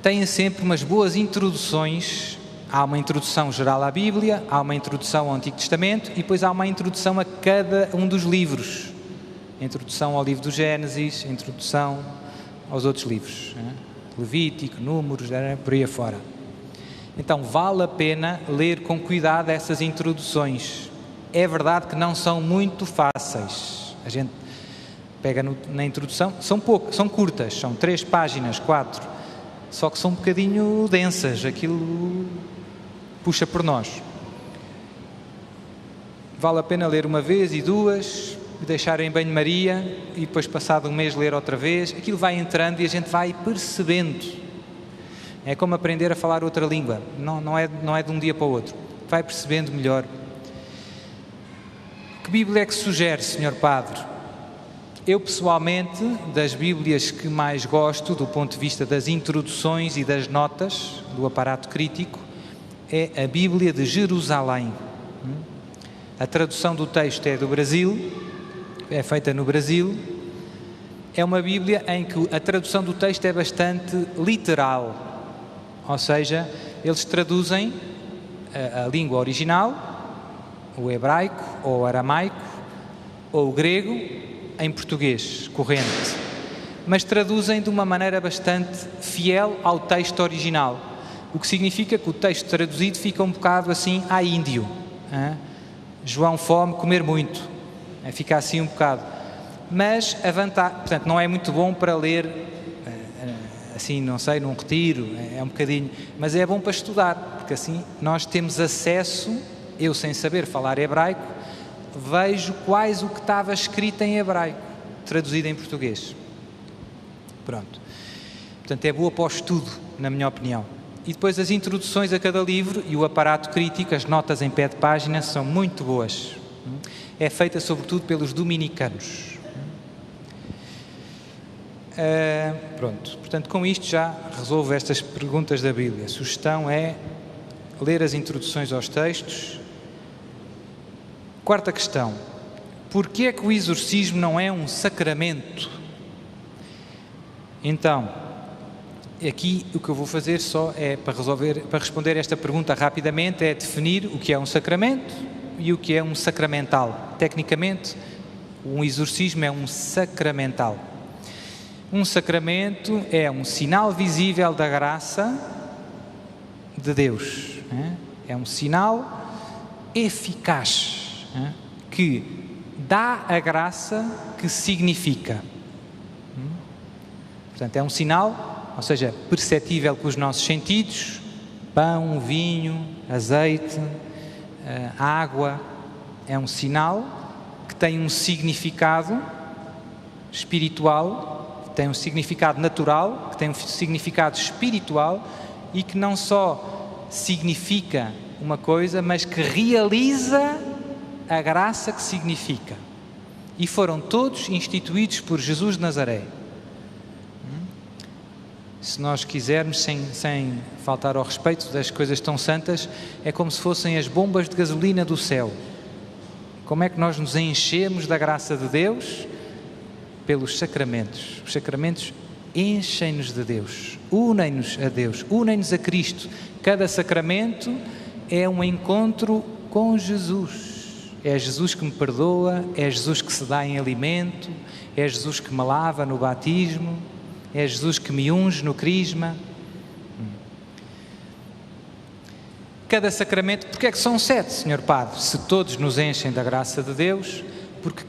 têm sempre umas boas introduções. Há uma introdução geral à Bíblia, há uma introdução ao Antigo Testamento e depois há uma introdução a cada um dos livros. Introdução ao livro do Gênesis, introdução aos outros livros, né? Levítico, Números, por aí afora. Então vale a pena ler com cuidado essas introduções. É verdade que não são muito fáceis. A gente pega na introdução, são curtas, são 3 páginas, 4, só que são um bocadinho densas, aquilo puxa por nós. Vale a pena ler uma vez e 2, deixar em banho-maria e depois passado um mês ler outra vez. Aquilo vai entrando e a gente vai percebendo. É como aprender a falar outra língua, não é de um dia para o outro. Vai percebendo melhor. Que Bíblia é que sugere, Sr. Padre? Eu pessoalmente, das Bíblias que mais gosto do ponto de vista das introduções e das notas do aparato crítico, é a Bíblia de Jerusalém. A tradução do texto é do Brasil, é feita no Brasil. É uma Bíblia em que a tradução do texto é bastante literal, ou seja, eles traduzem a língua original, o hebraico ou o aramaico ou o grego, em português corrente, mas traduzem de uma maneira bastante fiel ao texto original, o que significa que o texto traduzido fica um bocado assim a índio, João fome, comer muito, fica assim um bocado, mas a vantagem, portanto não é muito bom para ler assim, não sei, num retiro, é um bocadinho, mas é bom para estudar, porque assim nós temos acesso, eu sem saber falar hebraico, vejo quase o que estava escrito em hebraico, traduzido em português. Pronto. Portanto, é boa para o estudo, na minha opinião. E depois as introduções a cada livro e o aparato crítico, as notas em pé de página, são muito boas. É feita sobretudo pelos dominicanos. Pronto, portanto, com isto já resolvo estas perguntas da Bíblia. A sugestão é ler as introduções aos textos. Quarta questão: porquê é que o exorcismo não é um sacramento? Então, aqui o que eu vou fazer só é, para responder esta pergunta rapidamente, é definir o que é um sacramento e o que é um sacramental. Tecnicamente, um exorcismo é um sacramental. Um sacramento é um sinal visível da graça de Deus. É um sinal eficaz que dá a graça que significa. Portanto, é um sinal, ou seja, perceptível com os nossos sentidos: pão, vinho, azeite, água. É um sinal que tem um significado espiritual, que tem um significado natural, que tem um significado espiritual e que não só significa uma coisa, mas que realiza a graça que significa. E foram todos instituídos por Jesus de Nazaré. Se nós quisermos, sem faltar ao respeito das coisas tão santas, é como se fossem as bombas de gasolina do céu. Como é que nós nos enchemos da graça de Deus? Pelos sacramentos. Os sacramentos enchem-nos de Deus, unem-nos a Deus, unem-nos a Cristo. Cada sacramento é um encontro com Jesus. É Jesus que me perdoa, é Jesus que se dá em alimento, é Jesus que me lava no batismo, é Jesus que me unge no crisma. Cada sacramento, porque é que são 7, Sr. Padre? Se todos nos enchem da graça de Deus, porque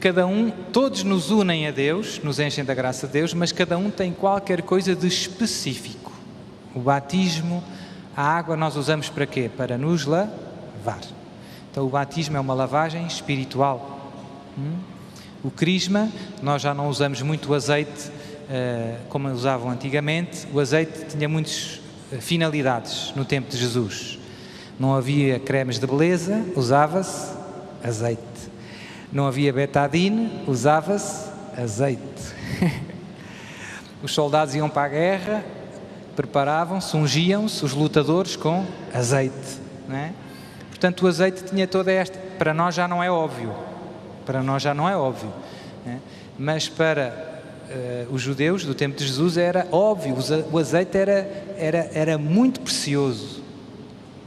todos nos unem a Deus, nos enchem da graça de Deus, mas cada um tem qualquer coisa de específico. O batismo, a água nós usamos para quê? Para nos lavar. Então o batismo é uma lavagem espiritual. O crisma, nós já não usamos muito o azeite como usavam antigamente. O azeite tinha muitas finalidades no tempo de Jesus. Não havia cremes de beleza, usava-se azeite. Não havia betadine, usava-se azeite. Os soldados iam para a guerra, preparavam-se, ungiam-se, os lutadores, com azeite, não é? Portanto, o azeite tinha toda esta... Para nós já não é óbvio. Para nós já não é óbvio. Né? Mas para os judeus do tempo de Jesus era óbvio. O azeite era muito precioso.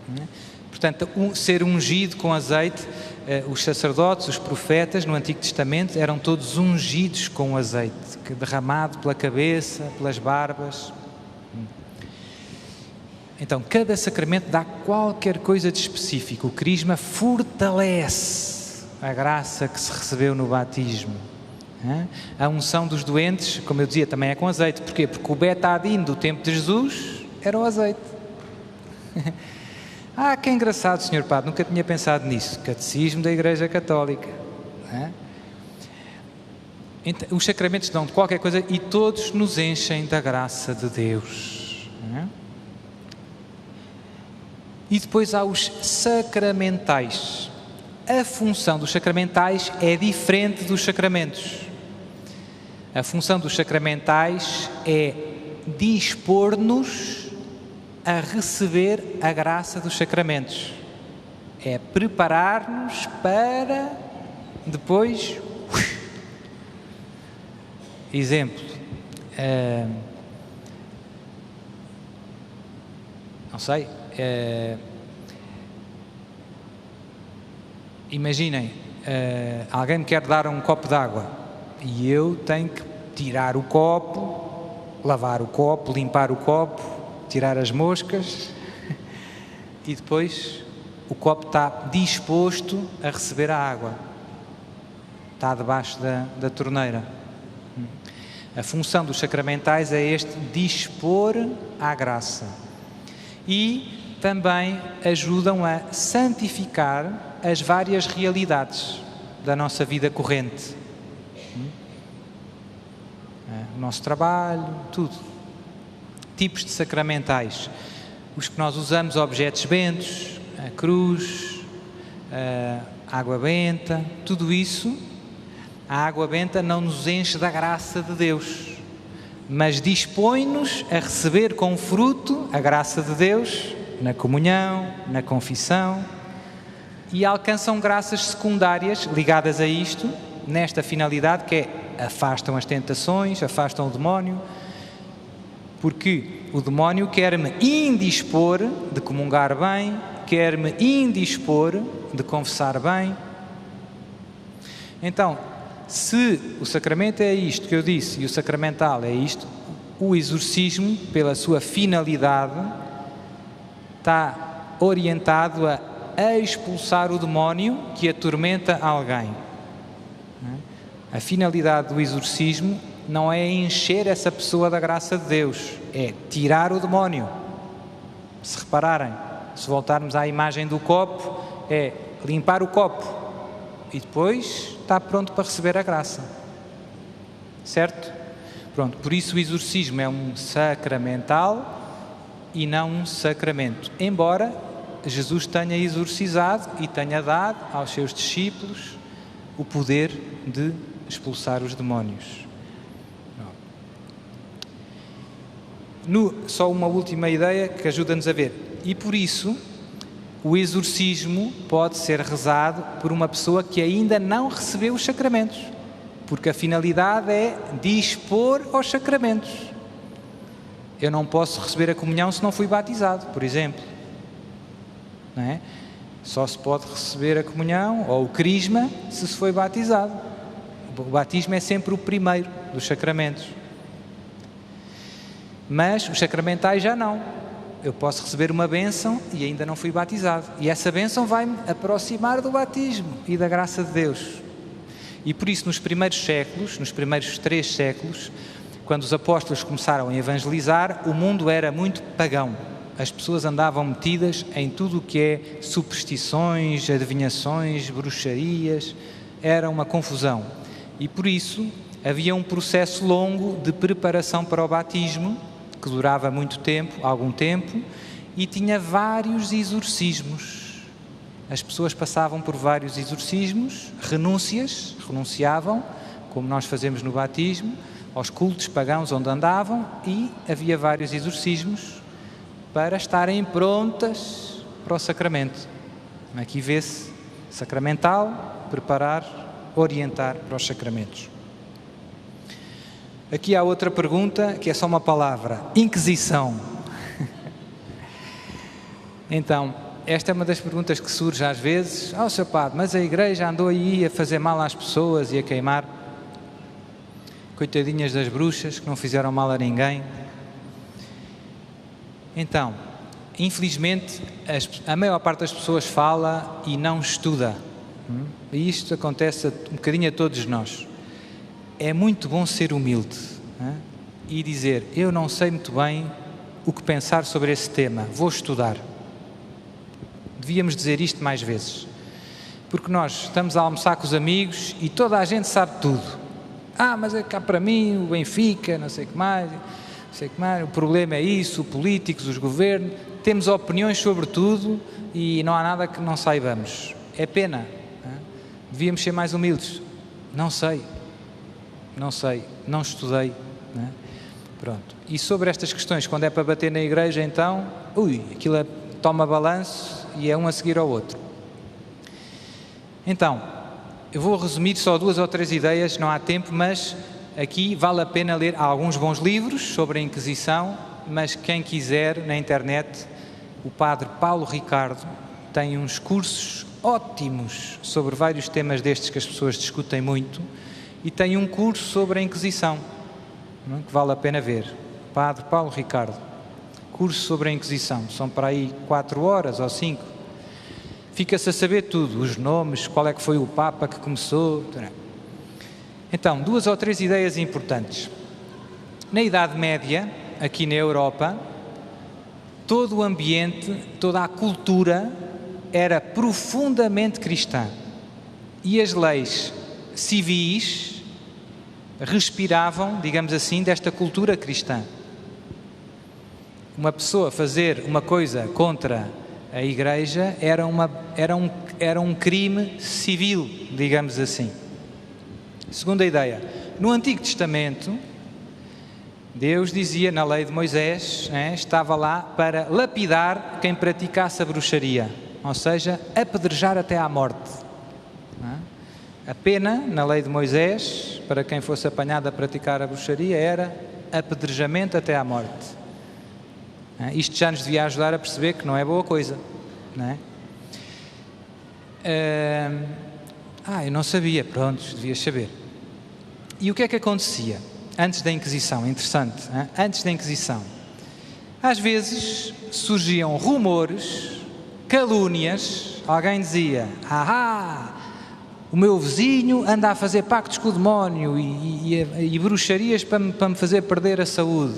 Né? Portanto, ser ungido com azeite, os sacerdotes, os profetas no Antigo Testamento eram todos ungidos com azeite, derramado pela cabeça, pelas barbas. Então, cada sacramento dá qualquer coisa de específico. O crisma fortalece a graça que se recebeu no batismo. A unção dos doentes, como eu dizia, também é com azeite. Porquê? Porque o betadine do tempo de Jesus era o azeite. Que engraçado, Sr. Padre, nunca tinha pensado nisso. Catecismo da Igreja Católica. Então, os sacramentos dão de qualquer coisa e todos nos enchem da graça de Deus. E depois há os sacramentais. A função dos sacramentais é diferente dos sacramentos. A função dos sacramentais é dispor-nos a receber a graça dos sacramentos. É preparar-nos para depois... Exemplo. Não sei... imaginem, alguém me quer dar um copo de água e eu tenho que tirar o copo, lavar o copo, limpar o copo, tirar as moscas e depois o copo está disposto a receber a água, está debaixo da torneira. A função dos sacramentais é dispor à graça. E também ajudam a santificar as várias realidades da nossa vida corrente. O nosso trabalho, tudo. Tipos de sacramentais. Os que nós usamos, objetos bentos, a cruz, a água benta, tudo isso. A água benta não nos enche da graça de Deus. mas dispõe-nos a receber com fruto a graça de Deus na comunhão, na confissão, e alcançam graças secundárias ligadas a isto, nesta finalidade, que é afastam as tentações, afastam o demónio, porque o demónio quer-me indispor de comungar bem, quer-me indispor de confessar bem. Então, se o sacramento é isto que eu disse e o sacramental é isto, o exorcismo, pela sua finalidade, está orientado a expulsar o demónio que atormenta alguém. A finalidade do exorcismo não é encher essa pessoa da graça de Deus, é tirar o demónio. Se repararem, se voltarmos à imagem do copo, é limpar o copo e depois está pronto para receber a graça. Certo? Pronto, por isso o exorcismo é um sacramental e não um sacramento. Embora Jesus tenha exorcizado e tenha dado aos seus discípulos o poder de expulsar os demónios. Só uma última ideia que ajuda-nos a ver. E por isso, o exorcismo pode ser rezado por uma pessoa que ainda não recebeu os sacramentos, porque a finalidade é dispor aos sacramentos. Eu não posso receber a comunhão se não fui batizado, por exemplo. Não é? Só se pode receber a comunhão ou o crisma se foi batizado. O batismo é sempre o primeiro dos sacramentos. Mas os sacramentais já não. Eu posso receber uma bênção e ainda não fui batizado. E essa bênção vai-me aproximar do batismo e da graça de Deus. E por isso, nos primeiros séculos, nos primeiros 3 séculos, quando os apóstolos começaram a evangelizar, o mundo era muito pagão. As pessoas andavam metidas em tudo o que é superstições, adivinhações, bruxarias. Era uma confusão. E por isso, havia um processo longo de preparação para o batismo, que durava muito tempo, algum tempo, e tinha vários exorcismos. As pessoas passavam por vários exorcismos, renunciavam, como nós fazemos no batismo, aos cultos pagãos onde andavam, e havia vários exorcismos para estarem prontas para o sacramento. Aqui vê-se sacramental, preparar, orientar para os sacramentos. Aqui há outra pergunta, que é só uma palavra: Inquisição. Então, esta é uma das perguntas que surge às vezes: Sr. Padre, mas a Igreja andou aí a fazer mal às pessoas e a queimar. Coitadinhas das bruxas, que não fizeram mal a ninguém. Então, infelizmente, a maior parte das pessoas fala e não estuda. E isto acontece um bocadinho a todos nós. É muito bom ser humilde, e dizer: eu não sei muito bem o que pensar sobre esse tema, vou estudar. Devíamos dizer isto mais vezes, porque nós estamos a almoçar com os amigos e toda a gente sabe tudo. Mas é cá para mim, o Benfica, não sei o que mais, o problema é isso, os políticos, os governos, temos opiniões sobre tudo e não há nada que não saibamos. É pena, devíamos ser mais humildes. Não sei, não estudei. Pronto. E sobre estas questões, quando é para bater na igreja, então, aquilo toma balanço e é um a seguir ao outro. Então, eu vou resumir só 2 ou 3 ideias, não há tempo, mas aqui vale a pena ler. Há alguns bons livros sobre a Inquisição, mas quem quiser, na internet, o padre Paulo Ricardo tem uns cursos ótimos sobre vários temas destes que as pessoas discutem muito, e tem um curso sobre a Inquisição, que vale a pena ver. Padre Paulo Ricardo, curso sobre a Inquisição, são para aí 4 horas ou 5. Fica-se a saber tudo, os nomes, qual é que foi o Papa que começou. Então, 2 ou 3 ideias importantes. Na Idade Média, aqui na Europa, todo o ambiente, toda a cultura era profundamente cristã. E as leis civis respiravam, digamos assim, desta cultura cristã. Uma pessoa fazer uma coisa contra a Igreja era um crime civil, digamos assim. Segunda ideia: no Antigo Testamento, Deus dizia na lei de Moisés, estava lá para lapidar quem praticasse a bruxaria, ou seja, apedrejar até à morte. A pena na lei de Moisés, para quem fosse apanhado a praticar a bruxaria, era apedrejamento até à morte. Isto já nos devia ajudar a perceber que não é boa coisa, não é? Eu não sabia, pronto, devias saber. E o que é que acontecia antes da Inquisição? Interessante, antes da Inquisição. Às vezes surgiam rumores, calúnias, alguém dizia, o meu vizinho anda a fazer pactos com o demónio e bruxarias para me fazer perder a saúde.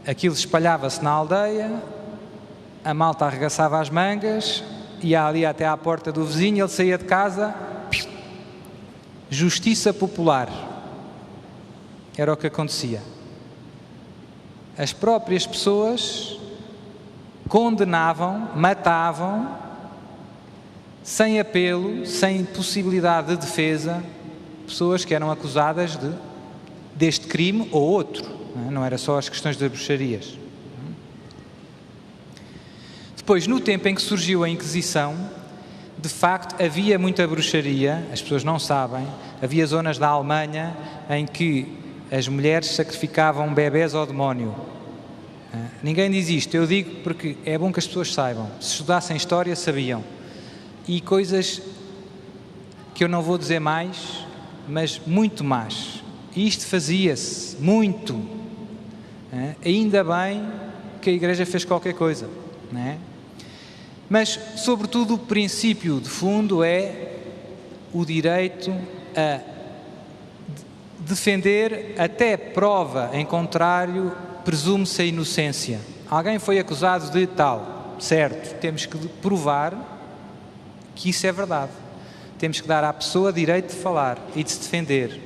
Aquilo espalhava-se na aldeia, a malta arregaçava as mangas, ia ali até à porta do vizinho, ele saía de casa, justiça popular. Era o que acontecia. As próprias pessoas condenavam, matavam, sem apelo, sem possibilidade de defesa, pessoas que eram acusadas deste crime ou outro. Não era só as questões das bruxarias. Depois, no tempo em que surgiu a Inquisição, de facto havia muita bruxaria, as pessoas não sabem, havia zonas da Alemanha em que as mulheres sacrificavam bebés ao demónio. Ninguém diz isto, eu digo porque é bom que as pessoas saibam. Se estudassem história, sabiam. E coisas que eu não vou dizer mais, mas muito mais. E isto fazia-se muito. Ainda bem que a Igreja fez qualquer coisa, não é? Mas, sobretudo, o princípio de fundo é o direito a defender, até prova em contrário, presume-se a inocência. Alguém foi acusado de tal, certo, temos que provar que isso é verdade. Temos que dar à pessoa direito de falar e de se defender.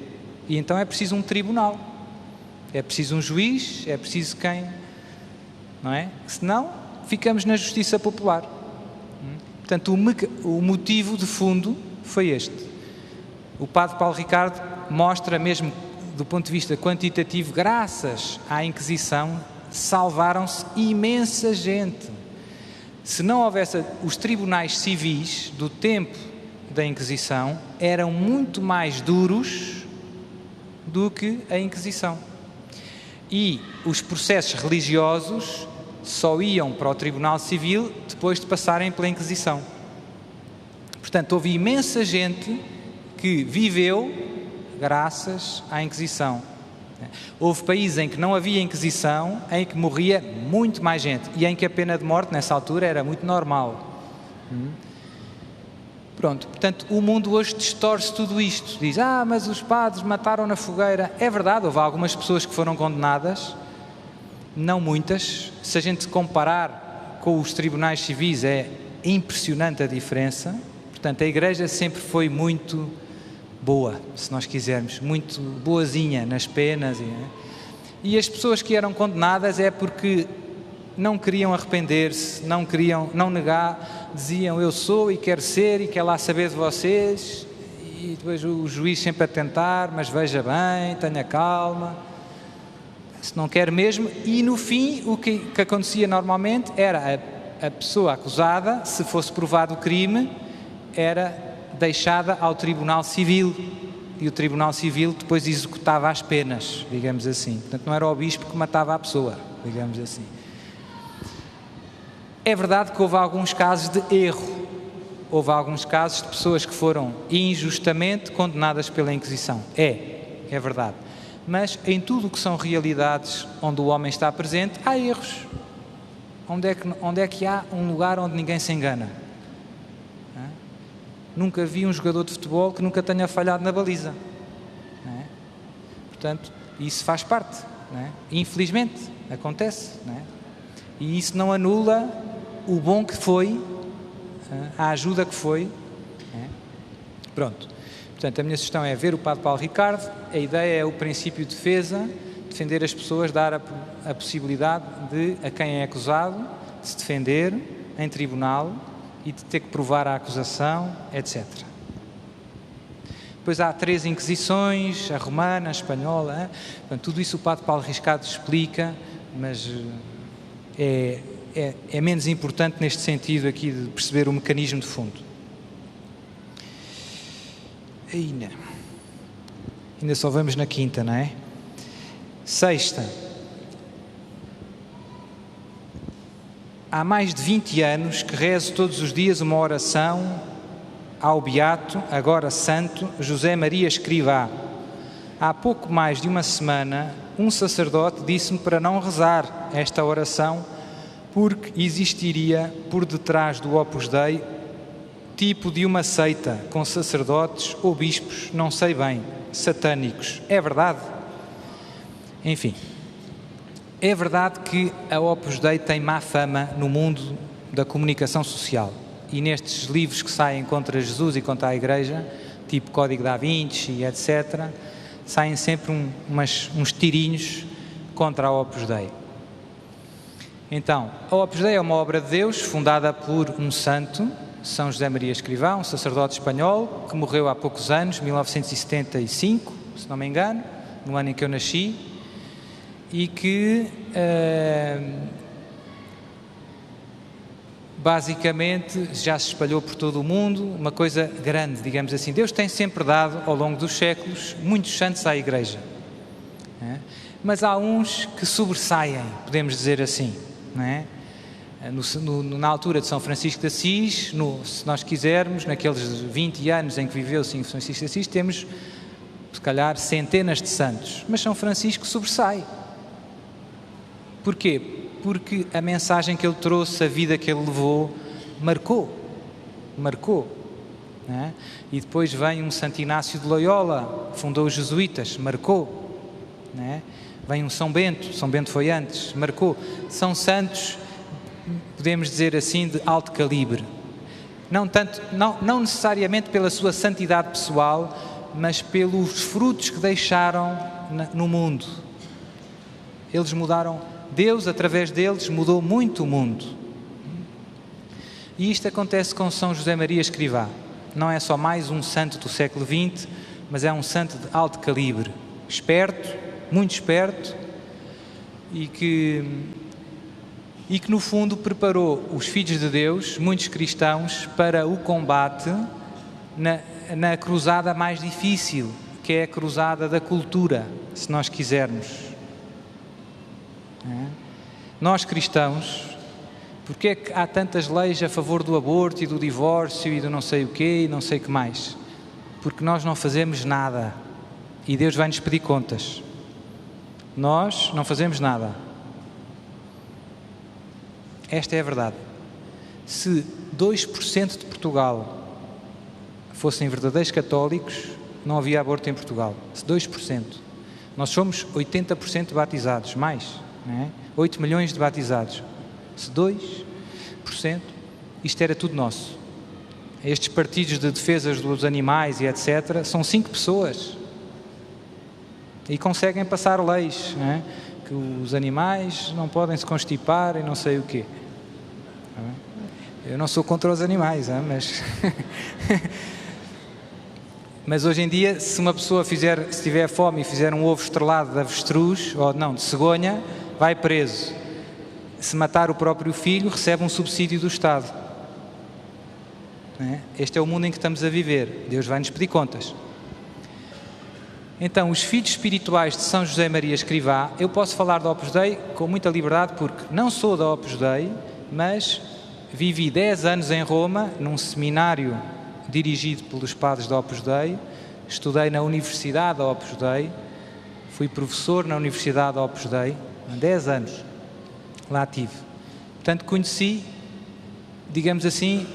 E então é preciso um tribunal, é preciso um juiz, é preciso quem, não é? Senão ficamos na justiça popular. Portanto, o motivo de fundo foi este. O padre Paulo Ricardo mostra, mesmo do ponto de vista quantitativo, graças à Inquisição, salvaram-se imensa gente. Se não houvesse os tribunais civis do tempo da Inquisição, eram muito mais duros do que a Inquisição. E os processos religiosos só iam para o Tribunal Civil depois de passarem pela Inquisição. Portanto, houve imensa gente que viveu graças à Inquisição. Houve países em que não havia Inquisição, em que morria muito mais gente e em que a pena de morte, nessa altura, era muito normal. Pronto, portanto, o mundo hoje distorce tudo isto. Diz, mas os padres mataram na fogueira. É verdade, houve algumas pessoas que foram condenadas, não muitas. Se a gente comparar com os tribunais civis, é impressionante a diferença. Portanto, a Igreja sempre foi muito boa, se nós quisermos, muito boazinha nas penas. E as pessoas que eram condenadas é porque não queriam arrepender-se, não queriam, não negar, diziam eu sou e quero ser e quero lá saber de vocês, e depois o juiz sempre a tentar, mas veja bem, tenha calma, se não quer mesmo. E no fim o que acontecia normalmente era a pessoa acusada, se fosse provado o crime, era deixada ao Tribunal Civil, e o Tribunal Civil depois executava as penas, digamos assim. Portanto, não era o bispo que matava a pessoa, digamos assim. É verdade que houve alguns casos de erro, houve alguns casos de pessoas que foram injustamente condenadas pela Inquisição, é verdade. Mas em tudo o que são realidades onde o homem está presente, há erros. Onde é que há um lugar onde ninguém se engana? Nunca vi um jogador de futebol que nunca tenha falhado na baliza. Portanto, isso faz parte. Infelizmente, acontece. E isso não anula o bom que foi, a ajuda que foi. Pronto. Portanto, a minha sugestão é ver o padre Paulo Ricardo. A ideia é o princípio de defesa, defender as pessoas, dar a possibilidade de, a quem é acusado, de se defender em tribunal e de ter que provar a acusação, etc. Depois há 3 inquisições, a romana, a espanhola, portanto, tudo isso o Padre Paulo Riscado explica, mas é menos importante neste sentido aqui de perceber o mecanismo de fundo. Ainda só vamos na quinta, não é? Sexta. Há mais de 20 anos que rezo todos os dias uma oração ao beato, agora santo, José Maria Escrivá. Há pouco mais de uma semana, um sacerdote disse-me para não rezar esta oração porque existiria por detrás do Opus Dei tipo de uma seita com sacerdotes ou bispos, não sei bem, satânicos. É verdade? Enfim, é verdade que a Opus Dei tem má fama no mundo da comunicação social e nestes livros que saem contra Jesus e contra a Igreja, tipo Código da Vinci e etc., saem sempre uns tirinhos contra a Opus Dei. Então, a Opus Dei é uma obra de Deus fundada por um santo, São José Maria Escrivá, um sacerdote espanhol que morreu há poucos anos, 1975, se não me engano, no ano em que eu nasci, e que basicamente já se espalhou por todo o mundo, uma coisa grande, digamos assim. Deus tem sempre dado, ao longo dos séculos, muitos santos à Igreja. Mas há uns que sobressaem, podemos dizer assim, não é? Na altura de São Francisco de Assis, se nós quisermos, naqueles 20 anos em que viveu São Francisco de Assis, temos, se calhar, centenas de santos. Mas São Francisco sobressai. Porquê? Porque a mensagem que ele trouxe, a vida que ele levou, marcou. Não é? E depois vem um Santo Inácio de Loyola, fundou os jesuítas, marcou. Não é? Vem um São Bento foi antes, marcou. São santos, podemos dizer assim, de alto calibre. Não necessariamente pela sua santidade pessoal, mas pelos frutos que deixaram no mundo. Eles mudaram, Deus, através deles, mudou muito o mundo. E isto acontece com São José Maria Escrivá. Não é só mais um santo do século XX, mas é um santo de alto calibre, esperto, muito esperto, e que no fundo preparou os filhos de Deus, muitos cristãos, para o combate na cruzada mais difícil, que é a cruzada da cultura, se nós quisermos. Nós cristãos, porque é que há tantas leis a favor do aborto e do divórcio e do não sei o quê e não sei o que mais? Porque nós não fazemos nada e Deus vai nos pedir contas. Nós não fazemos nada. Esta é a verdade. Se 2% de Portugal fossem verdadeiros católicos, não havia aborto em Portugal. Se 2%. Nós somos 80% batizados, mais, não é? 8 milhões de batizados. Se 2%, isto era tudo nosso. Estes partidos de defesas dos animais e etc. são 5 pessoas. E conseguem passar leis, não é? Que os animais não podem se constipar e não sei o quê. Eu não sou contra os animais, mas hoje em dia, se uma pessoa se tiver fome e fizer um ovo estrelado de avestruz, ou não, de cegonha, vai preso. Se matar o próprio filho, recebe um subsídio do Estado. Não é? Este é o mundo em que estamos a viver. Deus vai nos pedir contas. Então, os filhos espirituais de São José Maria Escrivá, eu posso falar da Opus Dei com muita liberdade, porque não sou da Opus Dei, mas vivi 10 anos em Roma, num seminário dirigido pelos padres da Opus Dei, estudei na Universidade da Opus Dei, fui professor na Universidade da Opus Dei, há 10 anos, lá tive. Portanto, conheci, digamos assim,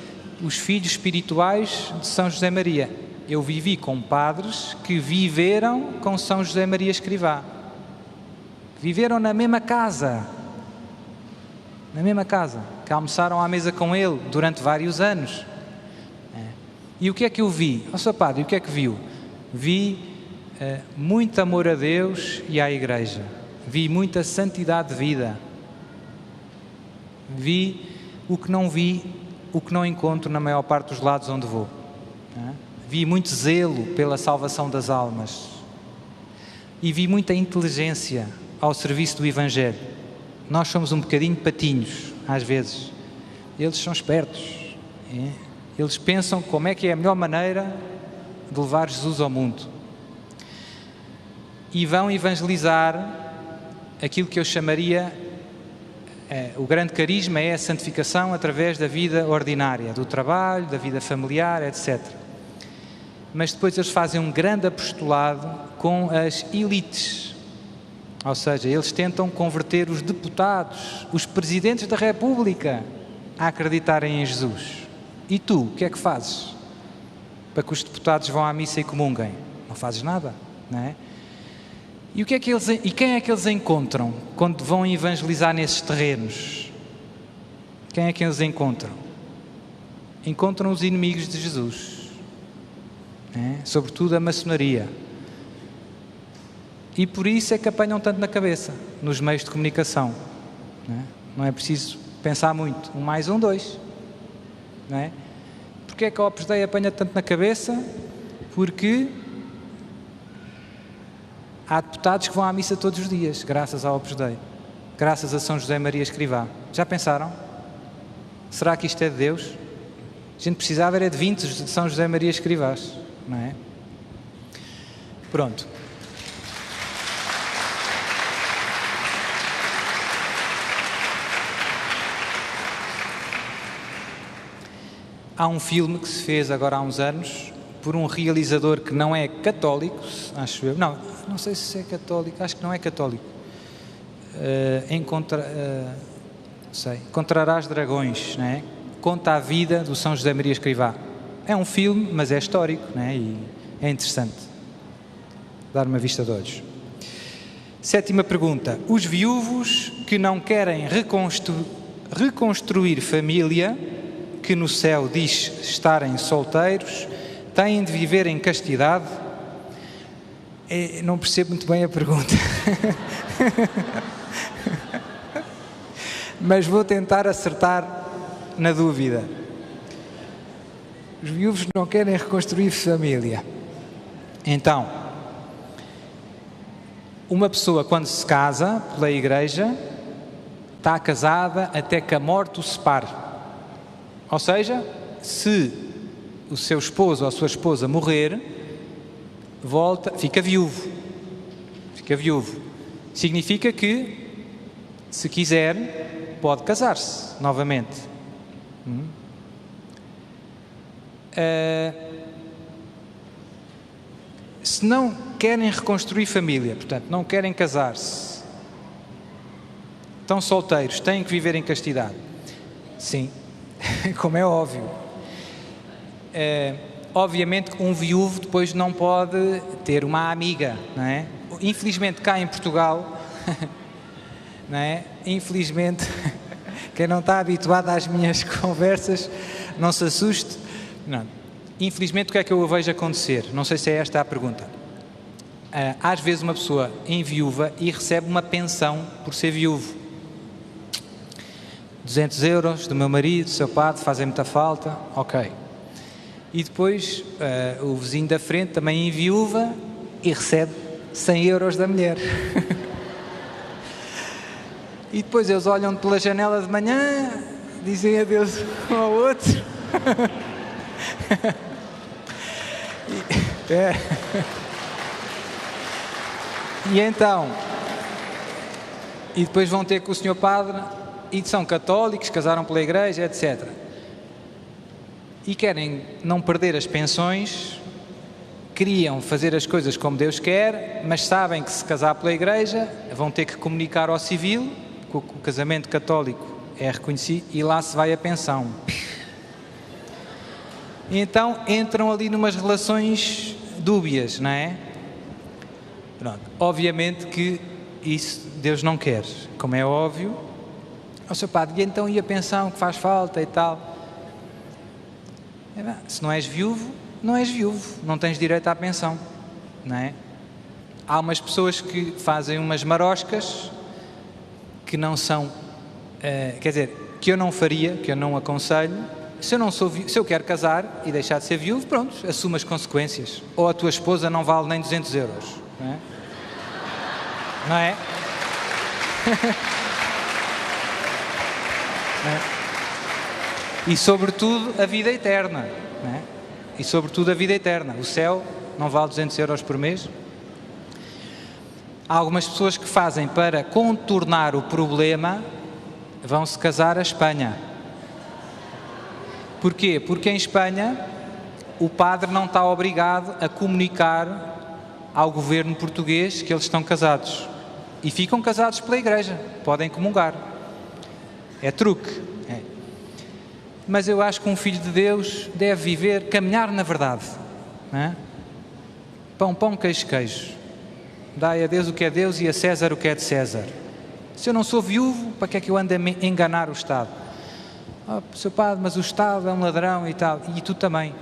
os filhos espirituais de São José Maria. Eu vivi com padres que viveram com São José Maria Escrivá. Viveram na mesma casa, que almoçaram à mesa com ele durante vários anos. E o que é que eu vi? Sr. Padre, o que é que viu? Vi muito amor a Deus e à Igreja. Vi muita santidade de vida. Vi o que não encontro na maior parte dos lados onde vou. vi muito zelo pela salvação das almas e vi muita inteligência ao serviço do Evangelho. Nós somos um bocadinho patinhos, às vezes. Eles são espertos. Eles pensam como é que é a melhor maneira de levar Jesus ao mundo. E vão evangelizar aquilo que eu chamaria, o grande carisma é a santificação através da vida ordinária, do trabalho, da vida familiar, etc. Mas depois eles fazem um grande apostolado com as elites. Ou seja, eles tentam converter os deputados, os presidentes da República a acreditarem em Jesus. E tu, o que é que fazes para que os deputados vão à missa e comunguem? Não fazes nada, não é? E quem é que eles encontram quando vão evangelizar nesses terrenos? Quem é que eles encontram? Encontram os inimigos de Jesus, sobretudo a maçonaria. E por isso é que apanham tanto na cabeça, nos meios de comunicação. Não é preciso pensar muito. 1 mais 1, 2. Não é? Porquê é que a Opus Dei apanha tanto na cabeça? Porque há deputados que vão à missa todos os dias, graças à Opus Dei. Graças a São José Maria Escrivá. Já pensaram? Será que isto é de Deus? A gente precisava era de 20 de São José Maria Escrivás, não é? Pronto. Há um filme que se fez agora há uns anos por um realizador que não é católico, acho eu. Não sei se é católico, acho que não é católico. Encontrarás Dragões, não é? Conta a vida do São José Maria Escrivá. É um filme, mas é histórico, não é? E é interessante dar uma vista de olhos. 7ª pergunta. Os viúvos que não querem reconstruir família, que no céu diz estarem solteiros, têm de viver em castidade? Não percebo muito bem a pergunta. Mas vou tentar acertar na dúvida. Os viúvos não querem reconstruir família. Então, uma pessoa quando se casa pela igreja está casada até que a morte o separe. Ou seja, se o seu esposo ou a sua esposa morrer, fica viúvo. Fica viúvo. Significa que, se quiser, pode casar-se novamente. Se não querem reconstruir família, portanto, não querem casar-se, estão solteiros, têm que viver em castidade. Sim. Como é óbvio. Obviamente que um viúvo depois não pode ter uma amiga, não é? Infelizmente cá em Portugal, não é? Infelizmente, quem não está habituado às minhas conversas, não se assuste. Não. Infelizmente, o que é que eu vejo acontecer? Não sei se é esta a pergunta. Às vezes uma pessoa enviúva e recebe uma pensão por ser viúvo. 200 euros do meu marido, do seu padre, fazem muita falta, ok. E depois o vizinho da frente também enviúva e recebe 100 euros da mulher. E depois eles olham pela janela de manhã, dizem adeus um ao outro. E então, e depois vão ter com o senhor padre, e são católicos, casaram pela igreja, etc. E querem não perder as pensões, queriam fazer as coisas como Deus quer, mas sabem que se casar pela igreja vão ter que comunicar ao civil que o casamento católico é reconhecido e lá se vai a pensão. E então entram ali numas relações dúbias, não é? Pronto. Obviamente que isso Deus não quer, como é óbvio. O seu padre, e então e a pensão que faz falta e tal? Se não és viúvo, não és viúvo, não tens direito à pensão, não é? Há umas pessoas que fazem umas maroscas que não são, quer dizer, que eu não faria, que eu não aconselho, se eu quero casar e deixar de ser viúvo, pronto, assumo as consequências. Ou a tua esposa não vale nem 200 euros, não é? Não é? Não é? E sobretudo a vida eterna, não é? E sobretudo a vida eterna. O céu não vale 200 euros por mês. Há algumas pessoas que fazem para contornar o problema, vão-se casar à Espanha. Porquê? Porque em Espanha o padre não está obrigado a comunicar ao governo português que eles estão casados. E ficam casados pela igreja, podem comungar. É truque. É. Mas eu acho que um filho de Deus deve viver, caminhar na verdade. Não é? Pão, pão, queijo, queijo. Dai a Deus o que é Deus e a César o que é de César. Se eu não sou viúvo, para que é que eu ando a enganar o Estado? Oh, seu padre, mas o Estado é um ladrão e tal. E tu também.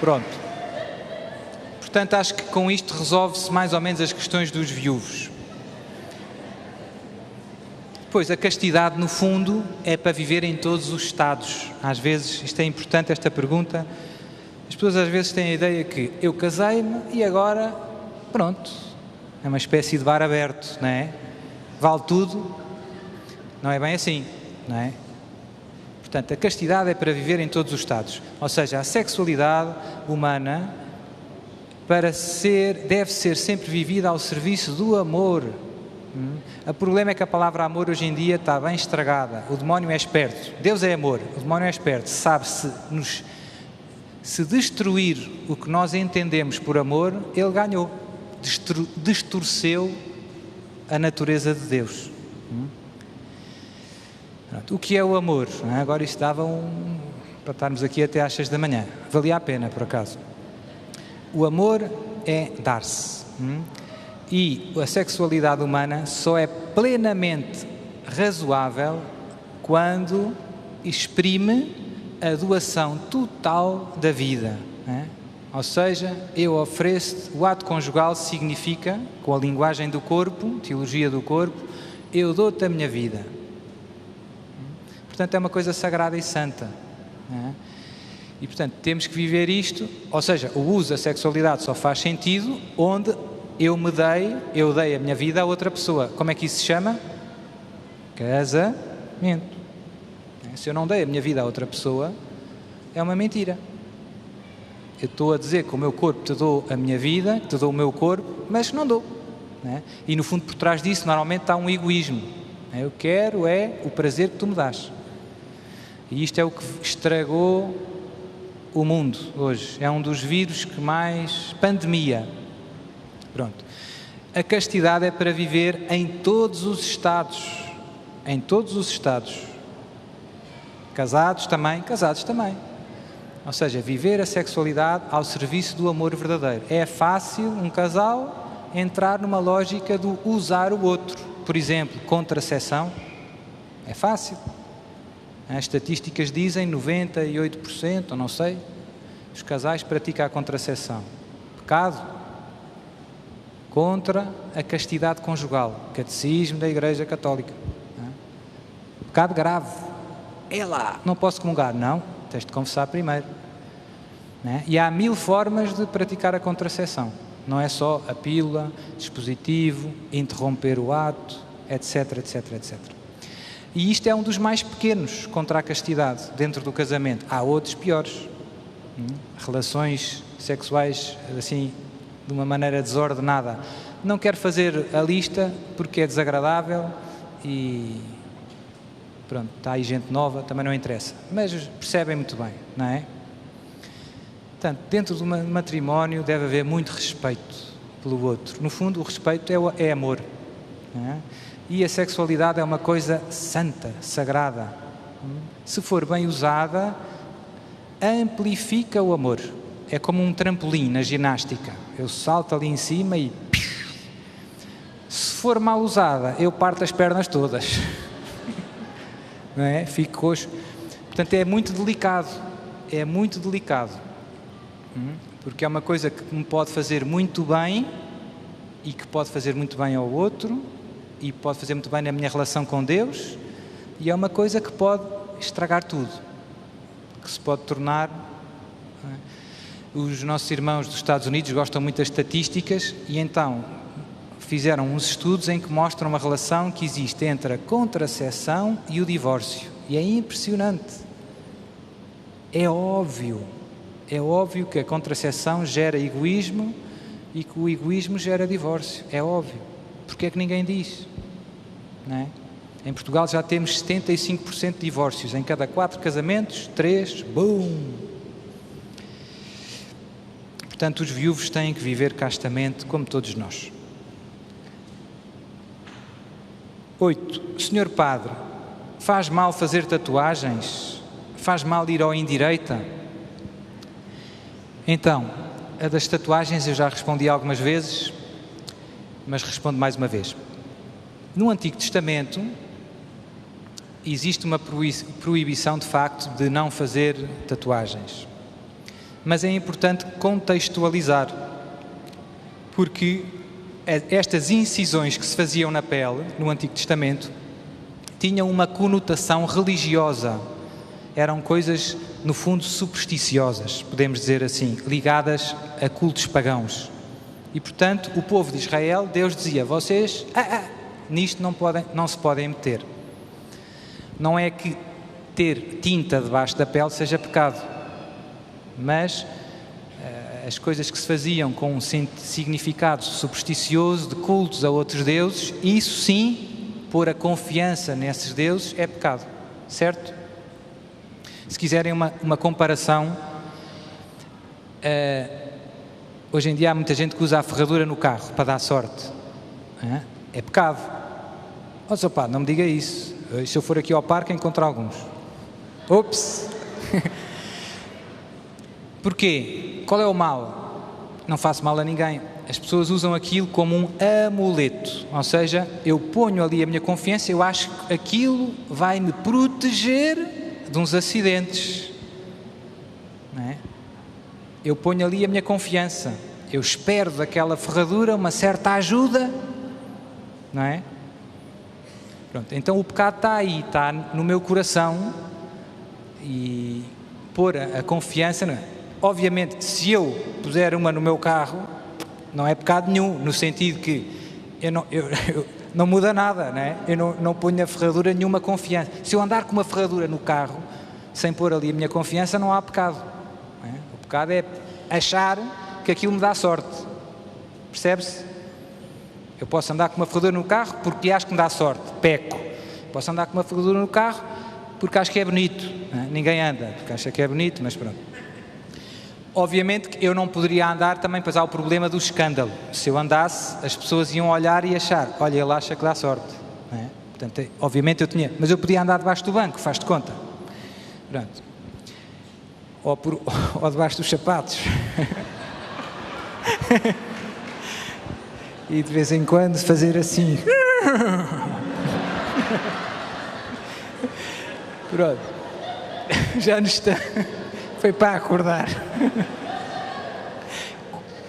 Pronto. Portanto, acho que com isto resolve-se mais ou menos as questões dos viúvos. Pois, a castidade, no fundo, é para viver em todos os estados. Às vezes, isto é importante, esta pergunta. As pessoas às vezes têm a ideia que eu casei-me e agora, pronto, é uma espécie de bar aberto, não é? Vale tudo. Não é bem assim, não é? Portanto, a castidade é para viver em todos os estados. Ou seja, a sexualidade humana deve ser sempre vivida ao serviço do amor. O problema é que a palavra amor hoje em dia está bem estragada. O demónio é esperto. Deus é amor. O demónio é esperto. Sabe se destruir o que nós entendemos por amor, ele ganhou. Distorceu a natureza de Deus. O que é o amor? Agora isto dava para estarmos aqui até às 6 da manhã. Valia a pena, por acaso. O amor é dar-se. E a sexualidade humana só é plenamente razoável quando exprime a doação total da vida. Ou seja, eu ofereço, o ato conjugal significa, com a linguagem do corpo, teologia do corpo, eu dou-te a minha vida. Portanto, é uma coisa sagrada e santa. E, portanto, temos que viver isto, ou seja, o uso da sexualidade só faz sentido onde eu dei a minha vida a outra pessoa. Como é que isso se chama? Casamento. Se eu não dei a minha vida a outra pessoa, é uma mentira. Eu estou a dizer que o meu corpo te dou a minha vida, te dou o meu corpo, mas não dou. E no fundo por trás disso normalmente está um egoísmo. Eu quero o prazer que tu me dás. E isto é o que estragou o mundo hoje. É um dos vírus que mais... Pandemia. Pronto. A castidade é para viver em todos os estados. Em todos os estados. Casados também. Ou seja, viver a sexualidade ao serviço do amor verdadeiro. É fácil um casal entrar numa lógica do usar o outro. Por exemplo, contracepção. É fácil. As estatísticas dizem 98%, ou não sei, os casais praticam a contracepção. Pecado contra a castidade conjugal. Catecismo da Igreja Católica. Pecado grave. É lá. Não posso comungar. Não. Tens de confessar primeiro. E há 1000 formas de praticar a contracepção. Não é só a pílula, dispositivo, interromper o ato, etc, etc, etc. E isto é um dos mais pequenos contra a castidade dentro do casamento. Há outros piores. Relações sexuais, assim, de uma maneira desordenada. Não quero fazer a lista porque é desagradável e... Pronto, está aí gente nova, também não interessa. Mas percebem muito bem, não é? Portanto, dentro do matrimónio deve haver muito respeito pelo outro. No fundo, o respeito é amor. Não é? E a sexualidade é uma coisa santa, sagrada. Se for bem usada, amplifica o amor. É como um trampolim na ginástica. Eu salto ali em cima e... Se for mal usada, eu parto as pernas todas. Não é? Fico coxo. Portanto, é muito delicado. É muito delicado. Porque é uma coisa que me pode fazer muito bem e que pode fazer muito bem ao outro e pode fazer muito bem na minha relação com Deus, e é uma coisa que pode estragar tudo, que se pode tornar... Os nossos irmãos dos Estados Unidos gostam muito das estatísticas e então fizeram uns estudos em que mostram uma relação que existe entre a contracepção e o divórcio. E é impressionante. É óbvio que a contracepção gera egoísmo e que o egoísmo gera divórcio. É óbvio. Porque é que ninguém diz? Não é? Em Portugal já temos 75% de divórcios. Em cada 4 casamentos, 3, BUM! Portanto, os viúvos têm que viver castamente como todos nós. 8. Senhor Padre, faz mal fazer tatuagens? Faz mal ir ao indireita? Então, a das tatuagens eu já respondi algumas vezes, mas respondo mais uma vez. No Antigo Testamento existe uma proibição de facto de não fazer tatuagens. Mas é importante contextualizar, porque estas incisões que se faziam na pele, no Antigo Testamento, tinham uma conotação religiosa. Eram coisas, no fundo, supersticiosas, podemos dizer assim, ligadas a cultos pagãos. E, portanto, o povo de Israel, Deus dizia, vocês, nisto não se podem meter. Não é que ter tinta debaixo da pele seja pecado. Mas as coisas que se faziam com um significado supersticioso, de cultos a outros deuses, isso sim, pôr a confiança nesses deuses é pecado, certo? Se quiserem uma comparação, hoje em dia há muita gente que usa a ferradura no carro para dar sorte. É pecado. Ó, seu padre, não me diga isso. Se eu for aqui ao parque encontro alguns. Ops! Porquê? Qual é o mal? Não faço mal a ninguém. As pessoas usam aquilo como um amuleto, ou seja, eu ponho ali a minha confiança, eu acho que aquilo vai me proteger de uns acidentes. Não é? Eu ponho ali a minha confiança, eu espero daquela ferradura uma certa ajuda, não é? Pronto, então o pecado está aí, está no meu coração, e pôr a confiança, não é? Obviamente, se eu puser uma no meu carro, não é pecado nenhum, no sentido que não muda nada, não é? Eu não ponho a ferradura nenhuma confiança. Se eu andar com uma ferradura no carro, sem pôr ali a minha confiança, não há pecado. Não é? O pecado é achar que aquilo me dá sorte. Percebe-se? Eu posso andar com uma ferradura no carro porque acho que me dá sorte, peco. Posso andar com uma ferradura no carro porque acho que é bonito. Não é? Ninguém anda porque acha que é bonito, mas pronto. Obviamente que eu não poderia andar também, pois há o problema do escândalo. Se eu andasse, as pessoas iam olhar e achar, olha, ele acha que dá sorte. Não é? Portanto, obviamente eu tinha, mas eu podia andar debaixo do banco, faz de conta. Pronto. Ou debaixo dos sapatos. E de vez em quando fazer assim. Pronto. Já nos está... Foi para acordar.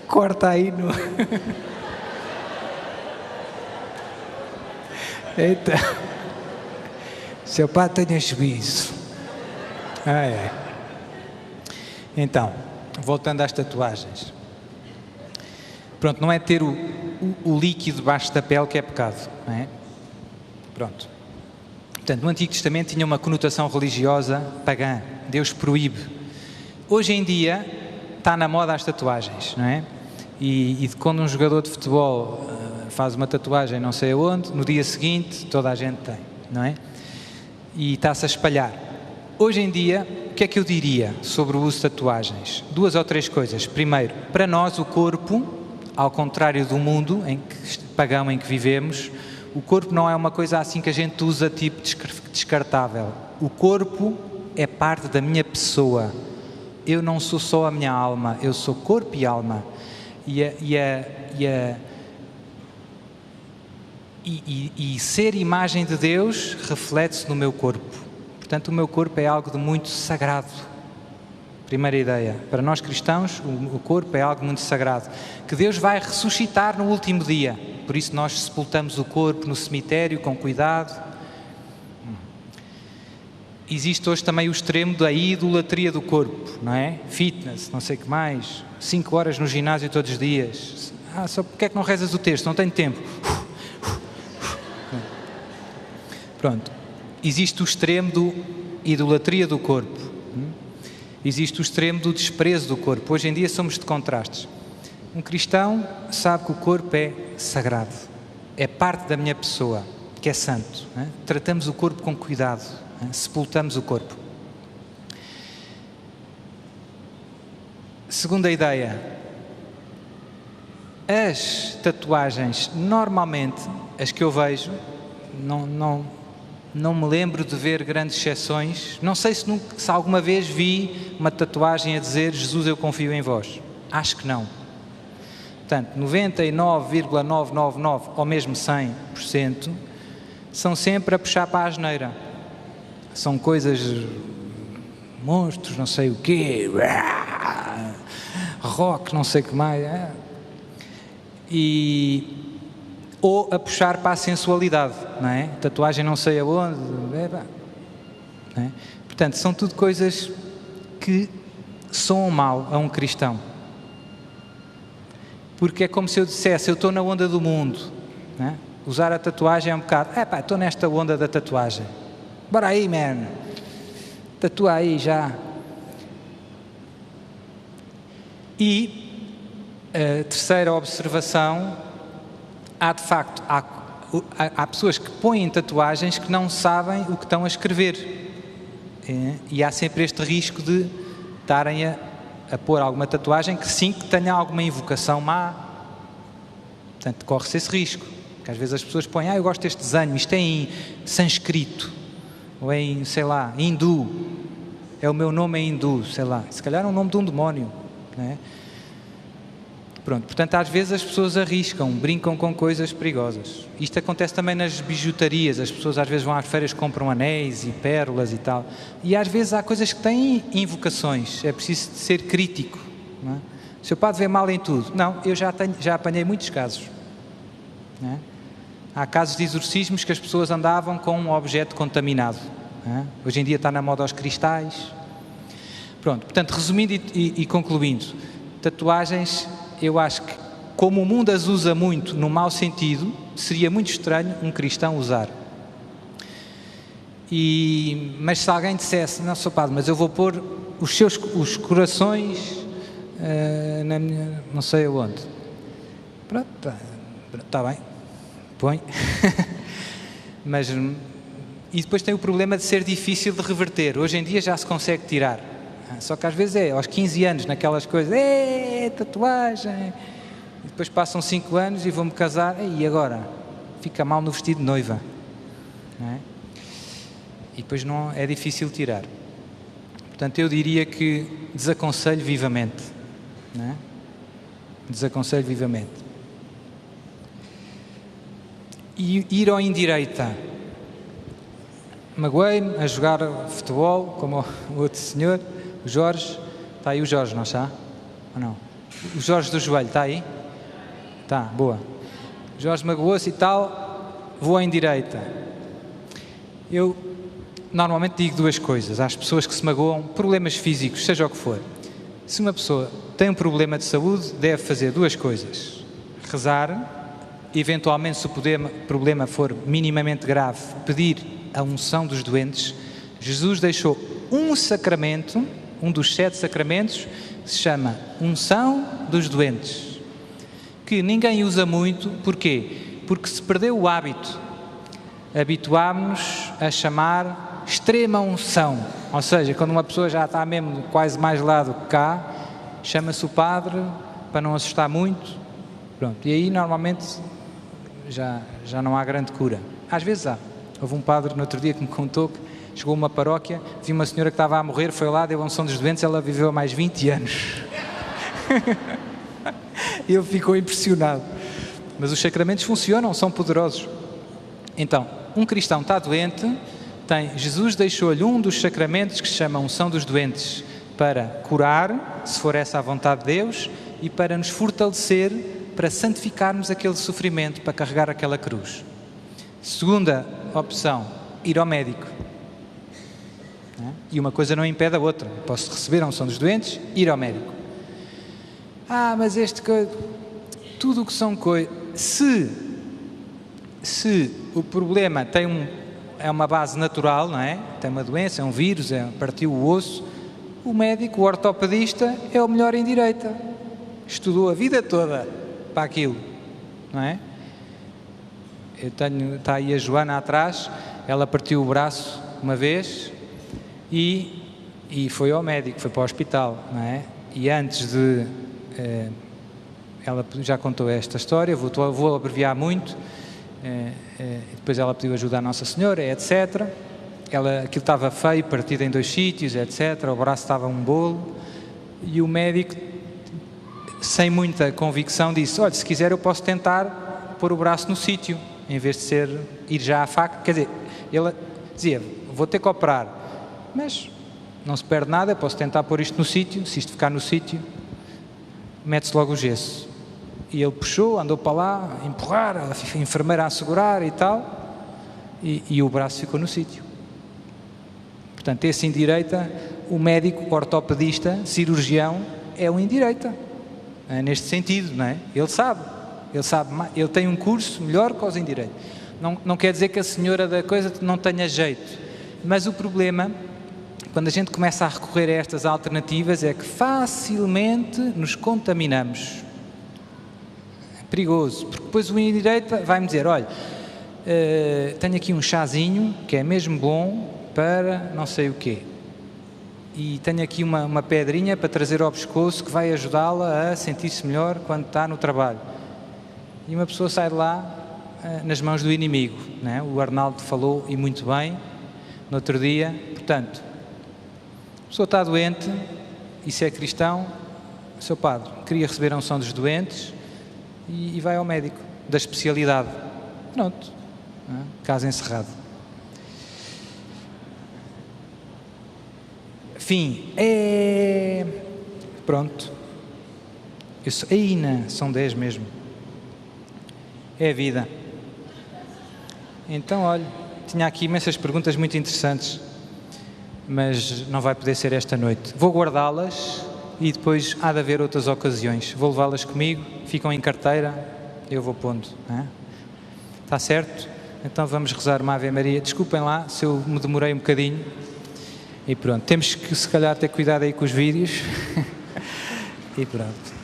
Corta aí no... Então, seu pai tenha juízo. Então, voltando às tatuagens. Pronto, não é ter o líquido debaixo da pele que é pecado, não é? Pronto. Portanto, no Antigo Testamento tinha uma conotação religiosa pagã. Deus proíbe. Hoje em dia está na moda as tatuagens, não é? E quando um jogador de futebol faz uma tatuagem não sei aonde, no dia seguinte toda a gente tem, não é? E está-se a espalhar. Hoje em dia, o que é que eu diria sobre o uso de tatuagens? 2 ou 3 coisas. Primeiro, para nós o corpo, ao contrário do mundo pagão em que vivemos, o corpo não é uma coisa assim que a gente usa tipo descartável. O corpo é parte da minha pessoa. Eu não sou só a minha alma, eu sou corpo e alma. E ser imagem de Deus reflete-se no meu corpo. Portanto, o meu corpo é algo de muito sagrado. Primeira ideia. Para nós cristãos, o corpo é algo muito sagrado, que Deus vai ressuscitar no último dia. Por isso nós sepultamos o corpo no cemitério com cuidado. Existe hoje também o extremo da idolatria do corpo, não é? Fitness, não sei o que mais, 5 horas no ginásio todos os dias. Só porque é que não rezas o texto? Não tenho tempo. Pronto. Existe o extremo da idolatria do corpo. Existe o extremo do desprezo do corpo. Hoje em dia somos de contrastes. Um cristão sabe que o corpo é sagrado, é parte da minha pessoa, que é santo. Não é? Tratamos o corpo com cuidado, não é? Sepultamos o corpo. Segunda ideia. As tatuagens, normalmente, as que eu vejo, não me lembro de ver grandes exceções. Não sei se alguma vez vi uma tatuagem a dizer Jesus, eu confio em vós. Acho que não. Portanto, 99,999 ou mesmo 100% são sempre a puxar para a asneira. São coisas, monstros, não sei o quê, rock, não sei o que mais. Ou a puxar para a sensualidade, não é? Tatuagem não sei aonde, não é? Portanto, são tudo coisas que soam mal a um cristão. Porque é como se eu dissesse, eu estou na onda do mundo, não é? Usar a tatuagem é um bocado, estou nesta onda da tatuagem. Bora aí, man, tatua aí já. E a terceira observação, há pessoas que põem tatuagens que não sabem o que estão a escrever. E há sempre este risco de estarem a pôr alguma tatuagem que sim, que tenha alguma invocação má. Portanto, corre-se esse risco. Porque às vezes as pessoas põem, eu gosto deste desenho, isto é em sânscrito, ou em, sei lá, hindu. O meu nome é hindu, sei lá. Se calhar é o nome de um demónio, não é? Pronto, portanto, às vezes as pessoas arriscam, brincam com coisas perigosas. Isto acontece também nas bijutarias. As pessoas às vezes vão às feiras, compram anéis e pérolas e tal. E às vezes há coisas que têm invocações. É preciso ser crítico. Não é? O seu padre vê mal em tudo. Não, eu já apanhei muitos casos. Não é? Há casos de exorcismos que as pessoas andavam com um objeto contaminado. Não é? Hoje em dia está na moda os cristais. Pronto, portanto, resumindo e concluindo, tatuagens... Eu acho que, como o mundo as usa muito no mau sentido, seria muito estranho um cristão usar. Mas se alguém dissesse, não, Sr. Padre, mas eu vou pôr os corações na minha, não sei aonde. Pronto, está bem, põe. Mas, e depois tem o problema de ser difícil de reverter. Hoje em dia já se consegue tirar. Só que às vezes aos 15 anos, naquelas coisas, tatuagem, e depois passam 5 anos e vou-me casar, e agora? Fica mal no vestido de noiva, não é? E depois não é difícil tirar. Portanto, eu diria que desaconselho vivamente, não é? Desaconselho vivamente. E ir ao indireita. Magoei-me a jogar futebol, como o outro senhor, o Jorge. Está aí o Jorge, não está? Ou não? O Jorge do joelho, está aí? Está, boa. O Jorge magoou-se e tal, vou em direita. Eu normalmente digo 2 coisas às pessoas que se magoam, problemas físicos, seja o que for. Se uma pessoa tem um problema de saúde, deve fazer 2 coisas. Rezar, eventualmente se o problema for minimamente grave, pedir a unção dos doentes. Jesus deixou um sacramento, um dos 7 sacramentos, que se chama unção dos doentes, que ninguém usa muito. Porquê? Porque se perdeu o hábito. Habituámos-nos a chamar extrema unção, ou seja, quando uma pessoa já está mesmo quase mais lá do que cá, chama-se o padre para não assustar muito. Pronto, e aí normalmente já não há grande cura. Às vezes há. Houve um padre no outro dia que me contou que chegou a uma paróquia, viu uma senhora que estava a morrer, foi lá, deu a unção dos doentes, ela viveu mais 20 anos. Ele ficou impressionado. Mas os sacramentos funcionam, são poderosos. Então, um cristão está doente, Jesus deixou-lhe um dos sacramentos que se chama unção dos doentes, para curar, se for essa a vontade de Deus, e para nos fortalecer, para santificarmos aquele sofrimento, para carregar aquela cruz. Segunda opção, ir ao médico. E uma coisa não impede a outra. Posso receber a unção dos doentes, ir ao médico. Mas tudo o que são coisas... Se o problema é uma base natural, não é? Tem uma doença, é um vírus, partiu o osso, o médico, o ortopedista, é o melhor em direita. Estudou a vida toda para aquilo, não é? Está aí a Joana atrás, ela partiu o braço uma vez e foi ao médico, foi para o hospital, não é? E antes de... ela já contou esta história, vou abreviar muito. Depois ela pediu ajuda à Nossa Senhora, etc. Aquilo estava feio, partido em 2 sítios, etc. O braço estava um bolo. E o médico, sem muita convicção, disse: olha, se quiser eu posso tentar pôr o braço no sítio, em vez de ir já à faca. Quer dizer, ele dizia: vou ter que operar, mas não se perde nada, eu posso tentar pôr isto no sítio. Se isto ficar no sítio, mete-se logo o gesso. E ele puxou, andou para lá, a empurrar, a enfermeira a segurar e tal, e o braço ficou no sítio. Portanto, esse indireita, o médico, ortopedista, cirurgião, é um indireita, neste sentido, não é? Ele sabe, ele tem um curso melhor que os indireitos. Não quer dizer que a senhora da coisa não tenha jeito, mas o problema, quando a gente começa a recorrer a estas alternativas, é que facilmente nos contaminamos. Perigoso, porque depois o indireita vai-me dizer: olha, tenho aqui um chazinho que é mesmo bom para não sei o quê, e tenho aqui uma pedrinha para trazer ao pescoço que vai ajudá-la a sentir-se melhor quando está no trabalho. E uma pessoa sai de lá nas mãos do inimigo, não é? O Arnaldo falou, e muito bem, no outro dia. Portanto, a pessoa está doente, e se é cristão, seu padre queria receber a unção dos doentes, e vai ao médico da especialidade. Pronto, caso encerrado. Fim. Pronto. São 10 mesmo. É a vida. Então, olha, tinha aqui imensas perguntas muito interessantes, mas não vai poder ser esta noite. Vou guardá-las e depois há de haver outras ocasiões. Vou levá-las comigo, ficam em carteira, eu vou pondo. Está certo? Então vamos rezar uma Ave Maria. Desculpem lá se eu me demorei um bocadinho. E pronto, temos que se calhar ter cuidado aí com os vídeos. E pronto.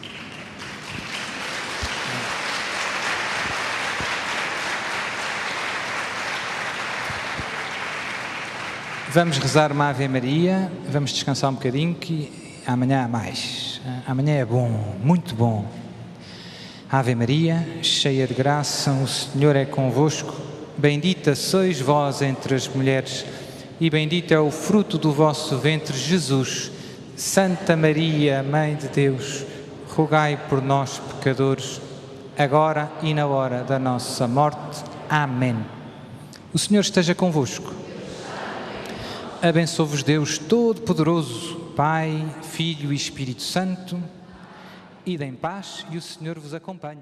Vamos rezar uma Ave Maria, vamos descansar um bocadinho, que amanhã há mais. Amanhã é bom, muito bom. Ave Maria, cheia de graça, o Senhor é convosco. Bendita sois vós entre as mulheres, e bendito é o fruto do vosso ventre, Jesus. Santa Maria, Mãe de Deus, rogai por nós, pecadores, agora e na hora da nossa morte. Amém. O Senhor esteja convosco. Abençoe-vos Deus Todo-Poderoso, Pai, Filho e Espírito Santo. Idem em paz e o Senhor vos acompanhe.